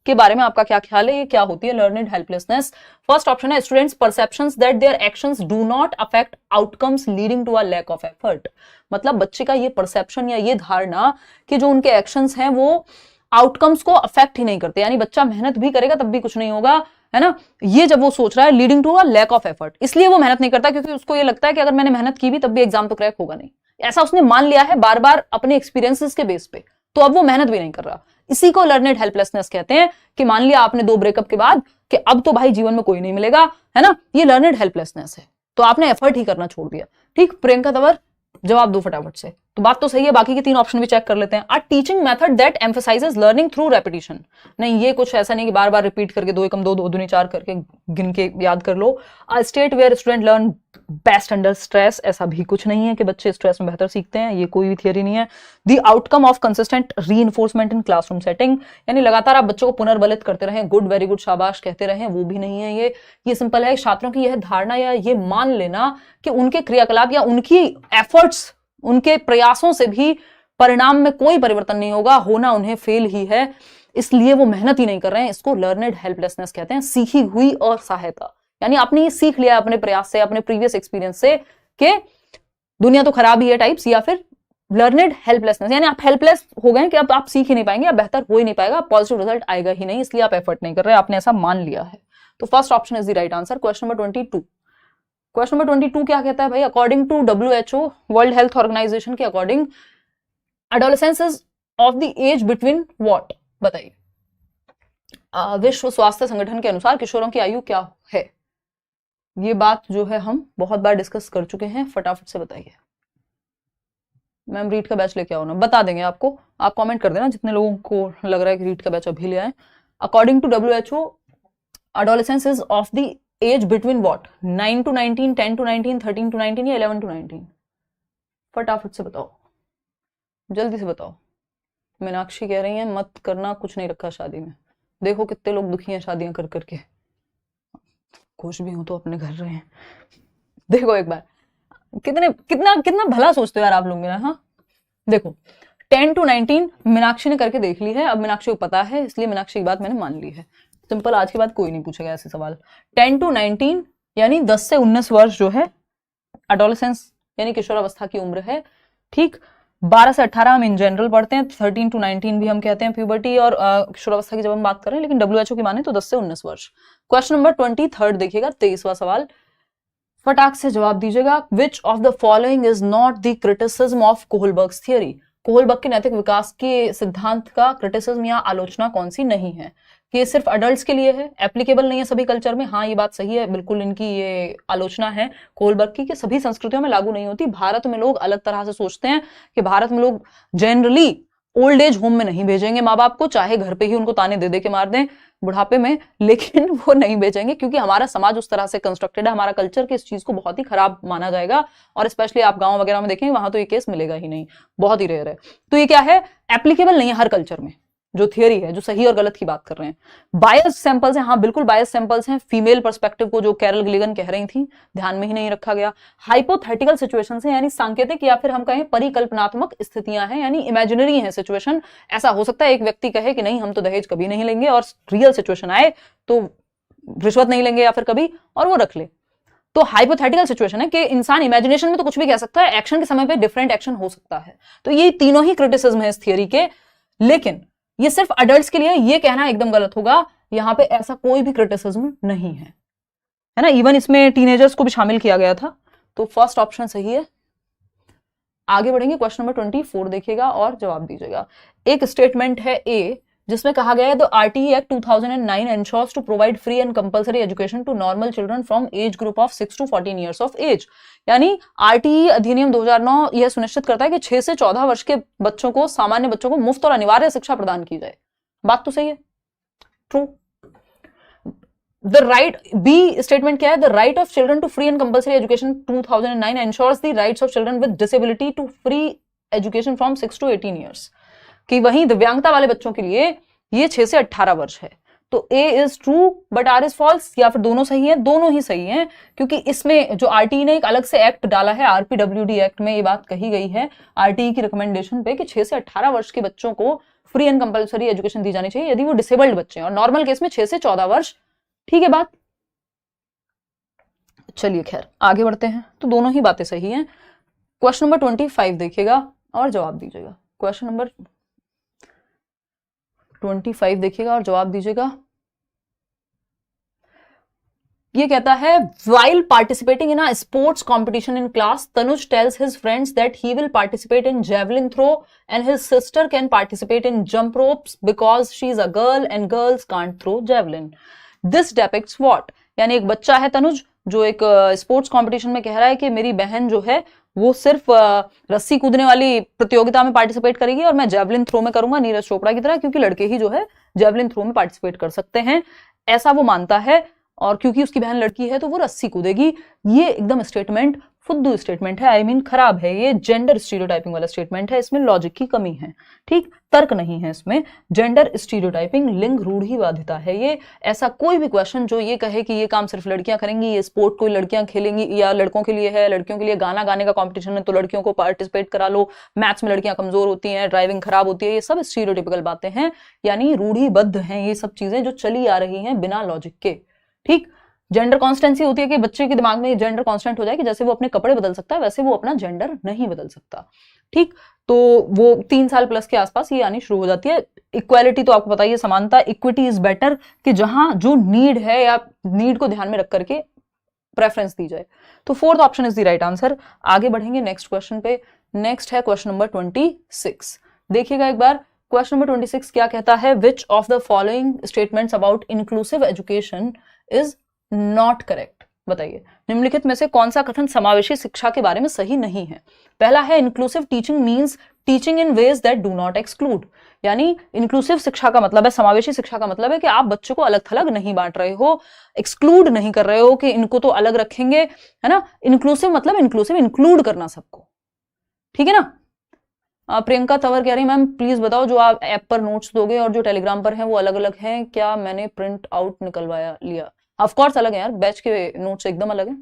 के बारे में आपका क्या ख्याल है, ये क्या होती है learned helplessness। फर्स्ट ऑप्शन है students perceptions that their actions do not affect outcomes leading to a lack of effort. मतलब बच्चे का ये परसेप्शन या ये धारणा कि जो उनके एक्शंस हैं वो आउटकम्स को अफेक्ट ही नहीं करते, यानी बच्चा मेहनत भी करेगा तब भी कुछ नहीं होगा, है ना, ये जब वो सोच रहा है leading to a lack of effort, इसलिए वो मेहनत नहीं करता, क्योंकि उसको ये लगता है कि अगर मैंने मेहनत की भी तब भी एग्जाम तो क्रैक होगा नहीं। ऐसा उसने मान लिया है बार बार अपने एक्सपीरियंसेस के बेस पे, तो अब वो मेहनत भी नहीं कर रहा। इसी को लर्नेड हेल्पलेसनेस कहते हैं, कि मान लिया आपने 2 ब्रेकअप के बाद कि अब तो भाई जीवन में कोई नहीं मिलेगा, है ना, ये लर्नेड हेल्पलेसनेस है, तो आपने एफर्ट ही करना छोड़ दिया। ठीक, प्रियंका तंवर जवाब दो फटाफट से। तो बात तो सही है, बाकी के 3 ऑप्शन भी चेक कर लेते हैं। A teaching method that emphasizes learning through repetition. नहीं, ये कुछ ऐसा नहीं कि बार बार रिपीट करके 2 एकम 2 2 दूनी 4 करके गिन के याद कर लो। A state where student learn best under stress. ऐसा भी कुछ नहीं है कि बच्चे स्ट्रेस में बेहतर सीखते हैं, ये कोई भी थियरी नहीं है। The outcome of consistent reinforcement in classroom setting, यानी लगातार आप बच्चों को पुनर्बलित करते रहें, गुड, वेरी गुड, शाबाश कहते रहें, वो भी नहीं है। ये सिंपल है, छात्रों की यह धारणा या ये मान लेना कि उनके क्रियाकलाप या उनकी एफर्ट्स, उनके प्रयासों से भी परिणाम में कोई परिवर्तन नहीं होगा, होना उन्हें फेल ही है, इसलिए वो मेहनत ही नहीं कर रहे हैं। इसको लर्नेड हेल्पलेसनेस कहते हैं, सीखी हुई असहायता। यानी आपने ये सीख लिया अपने प्रयास से, अपने प्रीवियस एक्सपीरियंस से कि दुनिया तो खराब ही है टाइप्स, या फिर लर्निड हेल्पलेसनेस, यानी आप हेल्पलेस हो गए कि अब आप सीख ही नहीं पाएंगे, अब बेहतर हो ही नहीं पाएगा, पॉजिटिव रिजल्ट आएगा ही नहीं, इसलिए आप एफर्ट नहीं कर रहे, आपने ऐसा मान लिया है। तो first option is the right answer. Question number 22। Question number 22 क्या कहता है भाई? According to WHO, World Health Organization के according, adolescence is of the age between what? बताइए। विश्व स्वास्थ्य संगठन के अनुसार किशोरों की आयु क्या है? ये बात जो है हम बहुत बार डिस्कस कर चुके हैं, फटाफट से बताइए। मैम रीड का बैच लेके आओ ना, बता देंगे आपको, आप कमेंट कर देना जितने लोगों को लग रहा है कि रीड का बैच अभी ले आए। According to WHO, adolescence is of the age between what? 9 to 19, 10 to 19, 13 to 19 या 11 to 19? फटाफट से बताओ, जल्दी से बताओ। मीनाक्षी कह रही है मत करना, कुछ नहीं रखा शादी में। देखो कितने लोग दुखी हैं शादियां कर करके, खुश भी हूं तो अपने घर रहे हैं। देखो एक बार, कितना भला सोचते हो यार आप लोग मेरा। हाँ देखो, 10 to 19 मीनाक्षी ने करके देख ली है, अब मीनाक्षी को पता है, इसलिए मीनाक्षी की बात मैंने मान ली है। सिंपल, आज के बाद कोई नहीं पूछेगा ऐसे सवाल। 10 to 19 यानी 10 से 19 वर्ष जो है एडोलेसेंस यानी किशोरावस्था की उम्र है। ठीक, 12 से 18 हम इन जनरल पढ़ते हैं, 13 to 19 भी हम कहते हैं प्यूबर्टी और किशोरावस्था की जब हम बात कर रहे हैं, लेकिन WHO की माने तो 10 से 19 वर्ष। क्वेश्चन नंबर 23 देखिएगा, 23वां सवाल, फटाक से जवाब दीजिएगा। Which of the following is not the criticism of Kohlberg's theory? Kohlberg के नैतिक विकास के सिद्धांत का क्रिटिसिज्म या आलोचना कौन सी नहीं है? कि ये सिर्फ अडल्ट्स के लिए है, एप्लीकेबल नहीं है सभी कल्चर में। हाँ ये बात सही है, बिल्कुल इनकी ये आलोचना है कोहलबर्ग की कि सभी संस्कृतियों में लागू नहीं होती। भारत में लोग अलग तरह से सोचते हैं कि भारत में लोग जनरली ओल्ड एज होम में नहीं भेजेंगे माँ बाप को, चाहे घर पे ही उनको ताने दे दे के मार दें बुढ़ापे में, लेकिन वो नहीं भेजेंगे क्योंकि हमारा समाज उस तरह से कंस्ट्रक्टेड है, हमारा कल्चर के इस चीज को बहुत ही खराब माना जाएगा। और स्पेशली आप गांव वगैरह में देखेंगे वहां तो ये केस मिलेगा ही नहीं, बहुत ही रेयर है। तो ये क्या है? एप्लीकेबल नहीं है हर कल्चर में, जो थियरी है, जो सही और गलत की बात कर रहे हैं। बायस सैंपल्स हैं, हाँ बिल्कुल बायस सैंपल्स हैं। फीमेल पर्सपेक्टिव को जो कैरल गिलिगन कह रही थी ध्यान में ही नहीं रखा गया। हाइपोथेटिकल सिचुएशंस हैं, यानी सांकेतिक या फिर हम कहें परिकल्पनात्मक स्थितियां हैं, यानी इमेजिनरी है सिचुएशन। ऐसा हो सकता है एक व्यक्ति कहे कि नहीं हम तो दहेज कभी नहीं लेंगे, और रियल सिचुएशन आए तो रिश्वत नहीं लेंगे या फिर कभी, और वो रख ले। तो हाइपोथेटिकल सिचुएशन है कि इंसान इमेजिनेशन में तो कुछ भी कह सकता है, एक्शन के समय पे डिफरेंट एक्शन हो सकता है। तो ये तीनों ही क्रिटिसिज्म है इस थियरी के, लेकिन ये सिर्फ अडल्ट्स के लिए, ये कहना एकदम गलत होगा। यहां पे ऐसा कोई भी क्रिटिसिज्म नहीं है, है ना। इवन इसमें टीनेजर्स को भी शामिल किया गया था। तो फर्स्ट ऑप्शन सही है। आगे बढ़ेंगे, क्वेश्चन नंबर 24 देखिएगा और जवाब दीजिएगा। एक स्टेटमेंट है ए, जिसमें कहा गया है the RTE act 2009 ensures to provide free and compulsory education to normal children from age group of 6 to 14 years of age. यानी RTE अधिनियम 2009 यह सुनिश्चित करता है कि 6 से 14 वर्ष के बच्चों को, सामान्य बच्चों को मुफ्त और अनिवार्य शिक्षा प्रदान की जाए। बात तो सही है, true. The right, be statement क्या है? The right of children to free and compulsory education 2009 ensures the rights of children with disability to free education from 6 to 18 years. कि वहीं दिव्यांगता वाले बच्चों के लिए ये 6 से 18 वर्ष है। तो A is true but R is false, या फिर दोनों सही है? दोनों ही सही हैं, क्योंकि इसमें जो RTE ने एक अलग से एक्ट डाला है, RPWD एक्ट में ये बात कही गई है RTE की रिकमेंडेशन पे कि 6 से 18 वर्ष के बच्चों को फ्री एंड कंपल्सरी एजुकेशन दी जानी चाहिए यदि वो डिसेबल्ड बच्चे हैं, और नॉर्मल केस में 6 से 14 वर्ष। ठीक है बात, चलिए खैर आगे बढ़ते हैं। तो दोनों ही बातें सही हैं। क्वेश्चन नंबर 25 देखिएगा और जवाब दीजिएगा। क्वेश्चन नंबर 25 देखिएगा और जवाब दीजिएगा। ये कहता है while participating in a sports competition in class, Tanuj tells his friends that he will participate in javelin throw and his sister can participate in jump ropes because she is a girl and girls can't throw javelin. This depicts what? यानी एक बच्चा है तनुज जो एक sports competition में कह रहा है कि मेरी बहन जो है वो सिर्फ रस्सी कूदने वाली प्रतियोगिता में पार्टिसिपेट करेगी और मैं जेवलिन थ्रो में करूंगा नीरज चोपड़ा की तरह, क्योंकि लड़के ही जो है जेवलिन थ्रो में पार्टिसिपेट कर सकते हैं, ऐसा वो मानता है। और क्योंकि उसकी बहन लड़की है तो वो रस्सी कूदेगी। ये एकदम स्टेटमेंट फुद्दू स्टेटमेंट है, आई मीन खराब है। ये जेंडर स्टीरियोटाइपिंग वाला स्टेटमेंट है, इसमें लॉजिक की कमी है। ठीक, तर्क नहीं है इसमें। जेंडर स्टीरियोटाइपिंग, लिंग रूढ़िवादिता है ये। ऐसा कोई भी क्वेश्चन जो ये कहे कि ये काम सिर्फ लड़कियां करेंगी, ये स्पोर्ट कोई लड़कियां खेलेंगी या लड़कों के लिए है, लड़कियों के लिए गाना गाने का कॉम्पिटिशन है तो लड़कियों को पार्टिसिपेट करा लो, मैथ्स में लड़कियां कमजोर होती हैं, ड्राइविंग खराब होती है, ये सब स्टीरियोटिपिकल बातें हैं, यानी रूढ़िबद्ध हैं ये सब चीजें जो चली आ रही हैं बिना लॉजिक के। ठीक, जेंडर कॉन्स्टेंसी होती है कि बच्चे के दिमाग में जेंडर कॉन्स्टेंट हो जाए कि जैसे वो अपने कपड़े बदल सकता है वैसे वो अपना जेंडर नहीं बदल सकता। ठीक, तो वो 3 साल प्लस के आसपास ये आनी शुरू हो जाती है। इक्वालिटी तो आपको पता ही है, समानता, इक्विटी इज बेटर, कि जहां जो नीड है या नीड को ध्यान में रख करके प्रेफरेंस दी जाए। तो fourth option is the right answer. आगे बढ़ेंगे नेक्स्ट क्वेश्चन पे। नेक्स्ट है क्वेश्चन नंबर 26। देखिएगा एक बार, क्वेश्चन नंबर 26 क्या कहता है, विच of the following statements about inclusive education is not correct. बताइए, निम्नलिखित में से कौन सा कथन समावेशी शिक्षा के बारे में सही नहीं है। पहला है, inclusive teaching means teaching in ways that do not exclude. यानी इंक्लूसिव शिक्षा का मतलब है, समावेशी शिक्षा का मतलब है कि आप बच्चों को अलग थलग नहीं बांट रहे हो, एक्सक्लूड नहीं कर रहे हो कि इनको तो अलग रखेंगे, है ना। इंक्लूसिव मतलब इंक्लूसिव, इंक्लूड करना सबको, ठीक है ना। प्रियंका तंवर कह रही मैम प्लीज बताओ, जो आप ऐप पर नोट्स दोगे और जो टेलीग्राम पर हैं वो अलग अलग हैं क्या? मैंने प्रिंट आउट निकलवाया लिया। ऑफ कोर्स अलग है यार, बैच के नोट्स एकदम अलग है।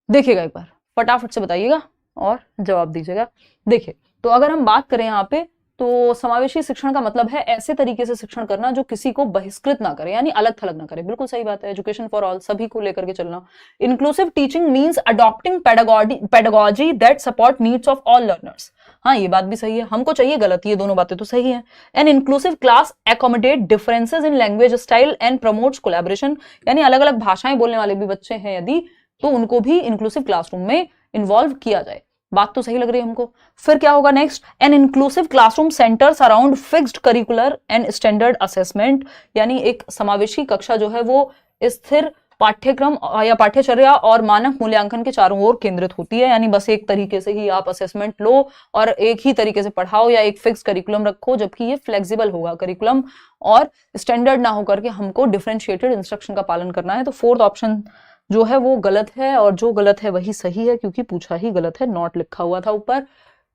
देखिएगा एक बार, फटाफट से बताइएगा और जवाब दीजिएगा। देखिए, तो अगर हम बात करें यहाँ पे, तो समावेशी शिक्षण का मतलब है ऐसे तरीके से शिक्षण करना जो किसी को बहिष्कृत ना करे, यानी अलग थलग ना करे। बिल्कुल सही बात है, एजुकेशन फॉर ऑल, सभी को लेकर के चलना। Inclusive teaching means adopting pedagogy that support needs of all learners. हाँ, ये बात भी सही है, हमको चाहिए गलत, ये दोनों बातें तो सही है। An inclusive class accommodate differences in language style and promotes collaboration. यानी अलग अलग भाषाएं बोलने वाले भी बच्चे हैं यदि, तो उनको भी इंक्लूसिव क्लासरूम में इन्वॉल्व किया जाए। बात तो सही लग रही है हमको। फिर क्या होगा next, an inclusive classroom centres around fixed curricular and standard assessment. यानी एक समावेशी कक्षा जो है वो स्थिर पाठ्यक्रम या पाठ्यचर्या और मानक मूल्यांकन के चारों ओर केंद्रित होती है। यानी बस एक तरीके से ही आप असेसमेंट लो और एक ही तरीके से पढ़ाओ, या एक फिक्स करिकुलम रखो, जबकि ये फ्लेक्सिबल होगा करिकुलम और स्टैंडर्ड ना होकर के हमको डिफरेंशिएटेड इंस्ट्रक्शन का पालन करना है। तो फोर्थ ऑप्शन जो है वो गलत है, और जो गलत है वही सही है, क्योंकि पूछा ही गलत है, नॉट लिखा हुआ था ऊपर।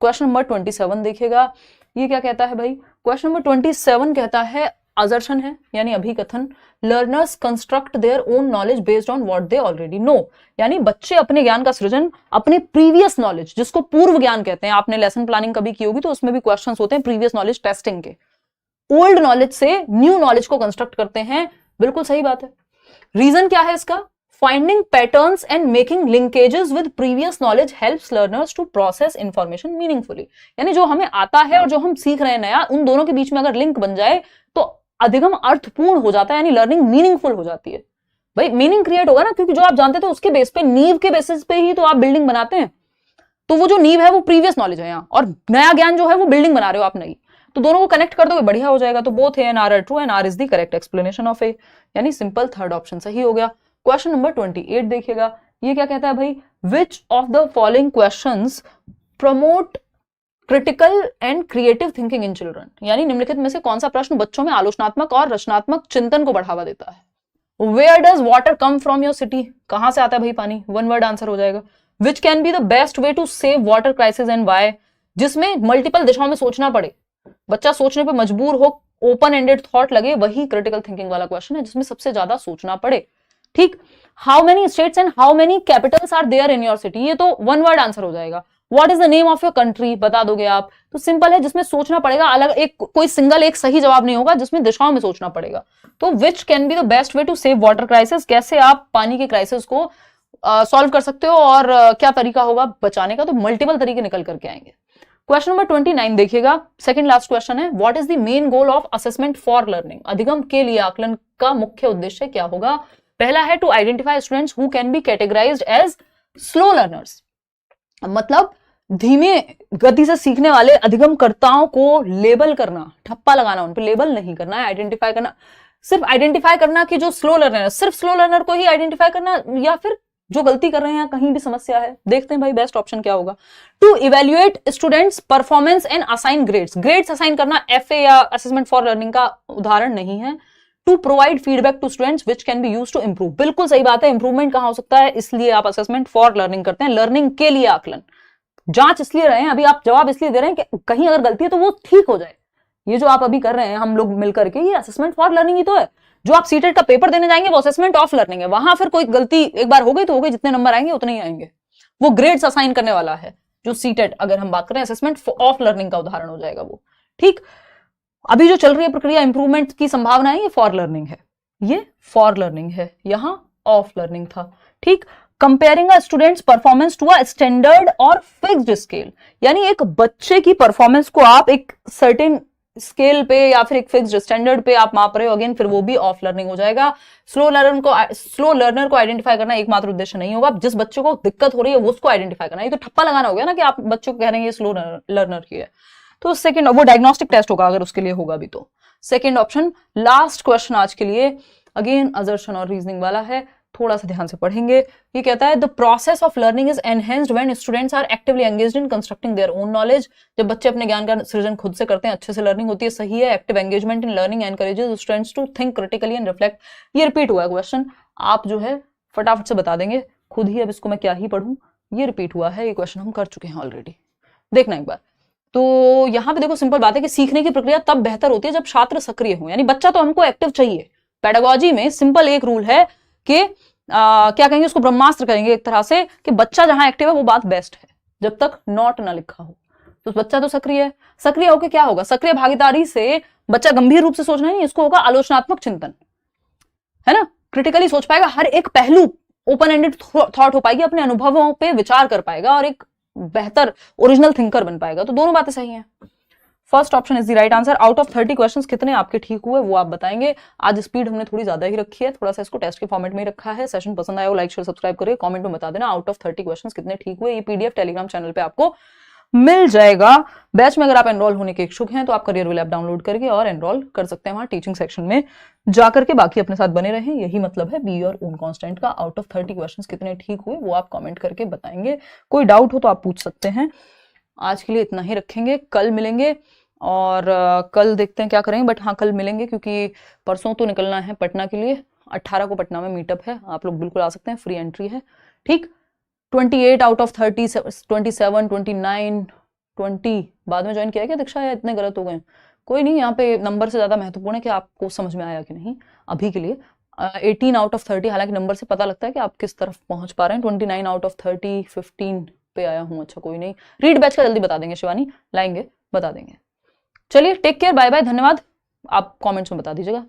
क्वेश्चन नंबर 27 देखिएगा, ये क्या कहता है भाई। क्वेश्चन नंबर 27 कहता है, असर्शन है यानी अभिकथन, learners construct their own knowledge based on what they already know. यानी बच्चे अपने ज्ञान का सृजन अपने प्रीवियस नॉलेज, जिसको पूर्व ज्ञान कहते हैं, आपने लेसन प्लानिंग कभी की होगी तो उसमें भी क्वेश्चंस होते हैं प्रीवियस नॉलेज टेस्टिंग के, ओल्ड नॉलेज से न्यू नॉलेज को कंस्ट्रक्ट करते हैं। बिल्कुल सही बात है। रीजन क्या है इसका, Finding patterns and making linkages with previous knowledge helps learners to process information meaningfully। यानी जो हमें आता है और जो हम सीख रहे हैं नया, उन दोनों के बीच में अगर लिंक बन जाए तो अधिगम अर्थपूर्ण हो जाता है, यानी लर्निंग मीनिंगफुल हो जाती है। भाई मीनिंग क्रिएट होगा ना, क्योंकि जो आप जानते थे उसके बेस पे, नींव के बेसिस पे ही तो आप बिल्डिंग बनाते हैं। तो वो जो नींव है वो प्रीवियस नॉलेज है यहाँ, और नया ज्ञान जो है वो बिल्डिंग बना रहे हो आप नई, तो दोनों को कनेक्ट कर दोगे बढ़िया हो जाएगा। तो both A and R are true and R is the correct explanation of A, यानी सिंपल थर्ड ऑप्शन सही हो गया। क्वेश्चन नंबर 28 देखिएगा, ये क्या कहता है भाई, विच of the following questions promote critical and creative thinking in children. यानी निम्नलिखित में से कौन सा प्रश्न बच्चों में आलोचनात्मक और रचनात्मक चिंतन को बढ़ावा देता है। Where does water come from your city, कहां से आता है भाई पानी, वन वर्ड आंसर हो जाएगा। Which can be the best way to save water crisis and why, जिसमें मल्टीपल दिशाओं में सोचना पड़े, बच्चा सोचने पर मजबूर हो, ओपन एंडेड थॉट लगे, वही क्रिटिकल थिंकिंग वाला क्वेश्चन है जिसमें सबसे ज्यादा सोचना पड़े। ठीक, how many states and how many capitals are there in your city, ये तो वन वर्ड आंसर हो जाएगा। What is the name of your country, बता दोगे आप। तो सिंपल है, जिसमें सोचना पड़ेगा, अलग एक कोई सिंगल एक सही जवाब नहीं होगा, जिसमें दिशाओं में सोचना पड़ेगा। तो which can be the best way to save water crisis, कैसे आप पानी के क्राइसिस को सॉल्व कर सकते हो और क्या तरीका होगा बचाने का, तो मल्टीपल तरीके निकल करके आएंगे। क्वेश्चन नंबर 29 देखिएगा, सेकंड लास्ट क्वेश्चन है, what is the main goal of assessment for learning. अधिगम के लिए आकलन का मुख्य उद्देश्य क्या होगा। पहला है, to identify students who can be categorised as slow learners, मतलब धीमे गति से सीखने वाले अधिगमकर्ताओं को लेबल करना, ठप्पा लगाना, उन पर लेबल नहीं करना है, आइडेंटिफाई करना। सिर्फ आइडेंटिफाई करना कि जो स्लो लर्नर है, सिर्फ स्लो लर्नर को ही आइडेंटिफाई करना, या फिर जो गलती कर रहे हैं कहीं भी समस्या है। देखते हैं भाई बेस्ट ऑप्शन क्या होगा। To evaluate students performance and assign grades, grades assign करना एफए या असेसमेंट फॉर लर्निंग का उदाहरण नहीं है। To provide feedback to students which can be used to improve, बिल्कुल सही बात है, इंप्रूवमेंट कहां हो सकता है, इसलिए आप असेसमेंट फॉर लर्निंग करते हैं, लर्निंग के लिए आकलन। जांच इसलिए रहे हैं, अभी आप जवाब इसलिए दे रहे हैं कि कहीं अगर गलती है तो वो ठीक हो जाए। ये जो आप अभी कर रहे हैं हम लोग मिलकर के, ये असेसमेंट फॉर लर्निंग ही तो है। जो आप सीटेट का पेपर देने जाएंगे वो असेसमेंट ऑफ लर्निंग है, वहां फिर कोई गलती एक बार हो गई तो हो गई, जितने नंबर आएंगे उतने ही आएंगे, वो ग्रेड्स असाइन करने वाला है। जो सीटेट अगर हम बात करें असेसमेंट ऑफ लर्निंग का उदाहरण हो जाएगा वो। ठीक, अभी जो चल रही है प्रक्रिया इंप्रूवमेंट की संभावना है, ये फॉर लर्निंग है, ये फॉर लर्निंग है, यहां ऑफ लर्निंग था। ठीक, comparing a students performance to a standard और फिक्स्ड स्केल, यानी एक बच्चे की परफॉर्मेंस को आप एक सर्टेन स्केल पे या फिर एक फिक्स्ड स्टैंडर्ड पे आप माप रहे हो, अगेन फिर वो भी ऑफ लर्निंग हो जाएगा। स्लो लर्नर को आइडेंटिफाई करना एकमात्र उद्देश्य नहीं होगा, जिस बच्चे को दिक्कत हो रही है वो उसको आइडेंटिफाई करना। ये तो ठप्पा लगाना हो गया ना कि आप बच्चे को कह रहे हैं ये स्लो लर्नर की है, तो सेकंड वो डायग्नोस्टिक टेस्ट होगा अगर उसके लिए होगा भी तो। Second option. लास्ट क्वेश्चन आज के लिए अगेन असर्शन और रीजनिंग वाला है, थोड़ा सा ध्यान से पढ़ेंगे। ये कहता है the process of learning is enhanced when students are actively engaged in constructing their own knowledge. जब बच्चे अपने ज्ञान का सृजन खुद से करते हैं, अच्छे से लर्निंग होती है, सही है। Active engagement in learning encourages students to think critically and reflect. ये रिपीट हुआ है क्वेश्चन, आप जो है फटाफट से बता देंगे खुद ही, अब इसको मैं क्या ही पढ़ूं, ये रिपीट हुआ है, ये क्वेश्चन हम कर चुके हैं ऑलरेडी, देखना एक बार। तो यहाँ पे देखो सिंपल बात है कि सीखने की प्रक्रिया तब बेहतर होती है जब छात्र सक्रिय हो, यानी बच्चा तो हमको एक्टिव चाहिए। पेडागोजी में सिंपल एक रूल है कि क्या कहेंगे उसको, ब्रह्मास्त्र कहेंगे एक तरह से, कि बच्चा जहां एक्टिव है वो बात बेस्ट है, जब तक नॉट ना लिखा हो। तो बच्चा तो सक्रिय है, सक्रिय होकर क्या होगा, सक्रिय भागीदारी से बच्चा गंभीर रूप से सोचना नहीं, इसको होगा आलोचनात्मक चिंतन, है ना। क्रिटिकली सोच पाएगा, हर एक पहलू ओपन एंडेड थॉट हो पाएगी, अपने अनुभवों पे विचार कर पाएगा और एक बेहतर ओरिजिनल थिंकर बन पाएगा। तो दोनों बातें सही हैं। First option is the right answer. Out of 30 questions कितने आपके ठीक हुए वो आप बताएंगे। आज स्पीड हमने थोड़ी ज्यादा ही रखी है, थोड़ा सा इसको टेस्ट के फॉर्मेट में ही रखा है। सेशन पसंद आया हो लाइक शेयर सब्सक्राइब करिए, कमेंट में बता देना आउट ऑफ 30 क्वेश्चंस कितने ठीक हुए। ये पीडीएफ टेलीग्राम चैनल पे आपको मिल जाएगा। बैच में अगर आप एनरोल होने के इच्छुक हैं तो आप करियर विल ऐप डाउनलोड करके और एनरोल कर सकते हैं वहां टीचिंग सेक्शन में जाकर के। बाकी अपने साथ बने रहें, यही मतलब है बी योर ओन कांस्टेंट का। आउट ऑफ 30 क्वेश्चंस कितने ठीक हुए वो आप कमेंट करके बताएंगे। कोई डाउट हो तो आप पूछ सकते हैं। आज के लिए इतना ही रखेंगे, कल मिलेंगे और कल देखते हैं क्या करेंगे, बट हाँ कल मिलेंगे क्योंकि परसों तो निकलना है पटना के लिए। 18 को पटना में मीटअप है, आप लोग बिल्कुल आ सकते हैं, फ्री एंट्री है। ठीक, 28 आउट ऑफ 30, 27, 29, 20 बाद में ज्वाइन किया क्या दीक्षा, या इतने गलत हो गए? कोई नहीं, यहाँ पे नंबर से ज्यादा महत्वपूर्ण है कि आपको समझ में आया कि नहीं अभी के लिए। 18 आउट ऑफ 30, हालांकि नंबर से पता लगता है कि आप किस तरफ पहुंच पा रहे हैं। 29 आउट ऑफ 30, 15 पे आया हूँ। अच्छा कोई नहीं, रीड बैच का जल्दी बता देंगे शिवानी, लाएंगे बता देंगे। चलिए टेक केयर, बाय बाय, धन्यवाद। आप कमेंट्स में बता दीजिएगा।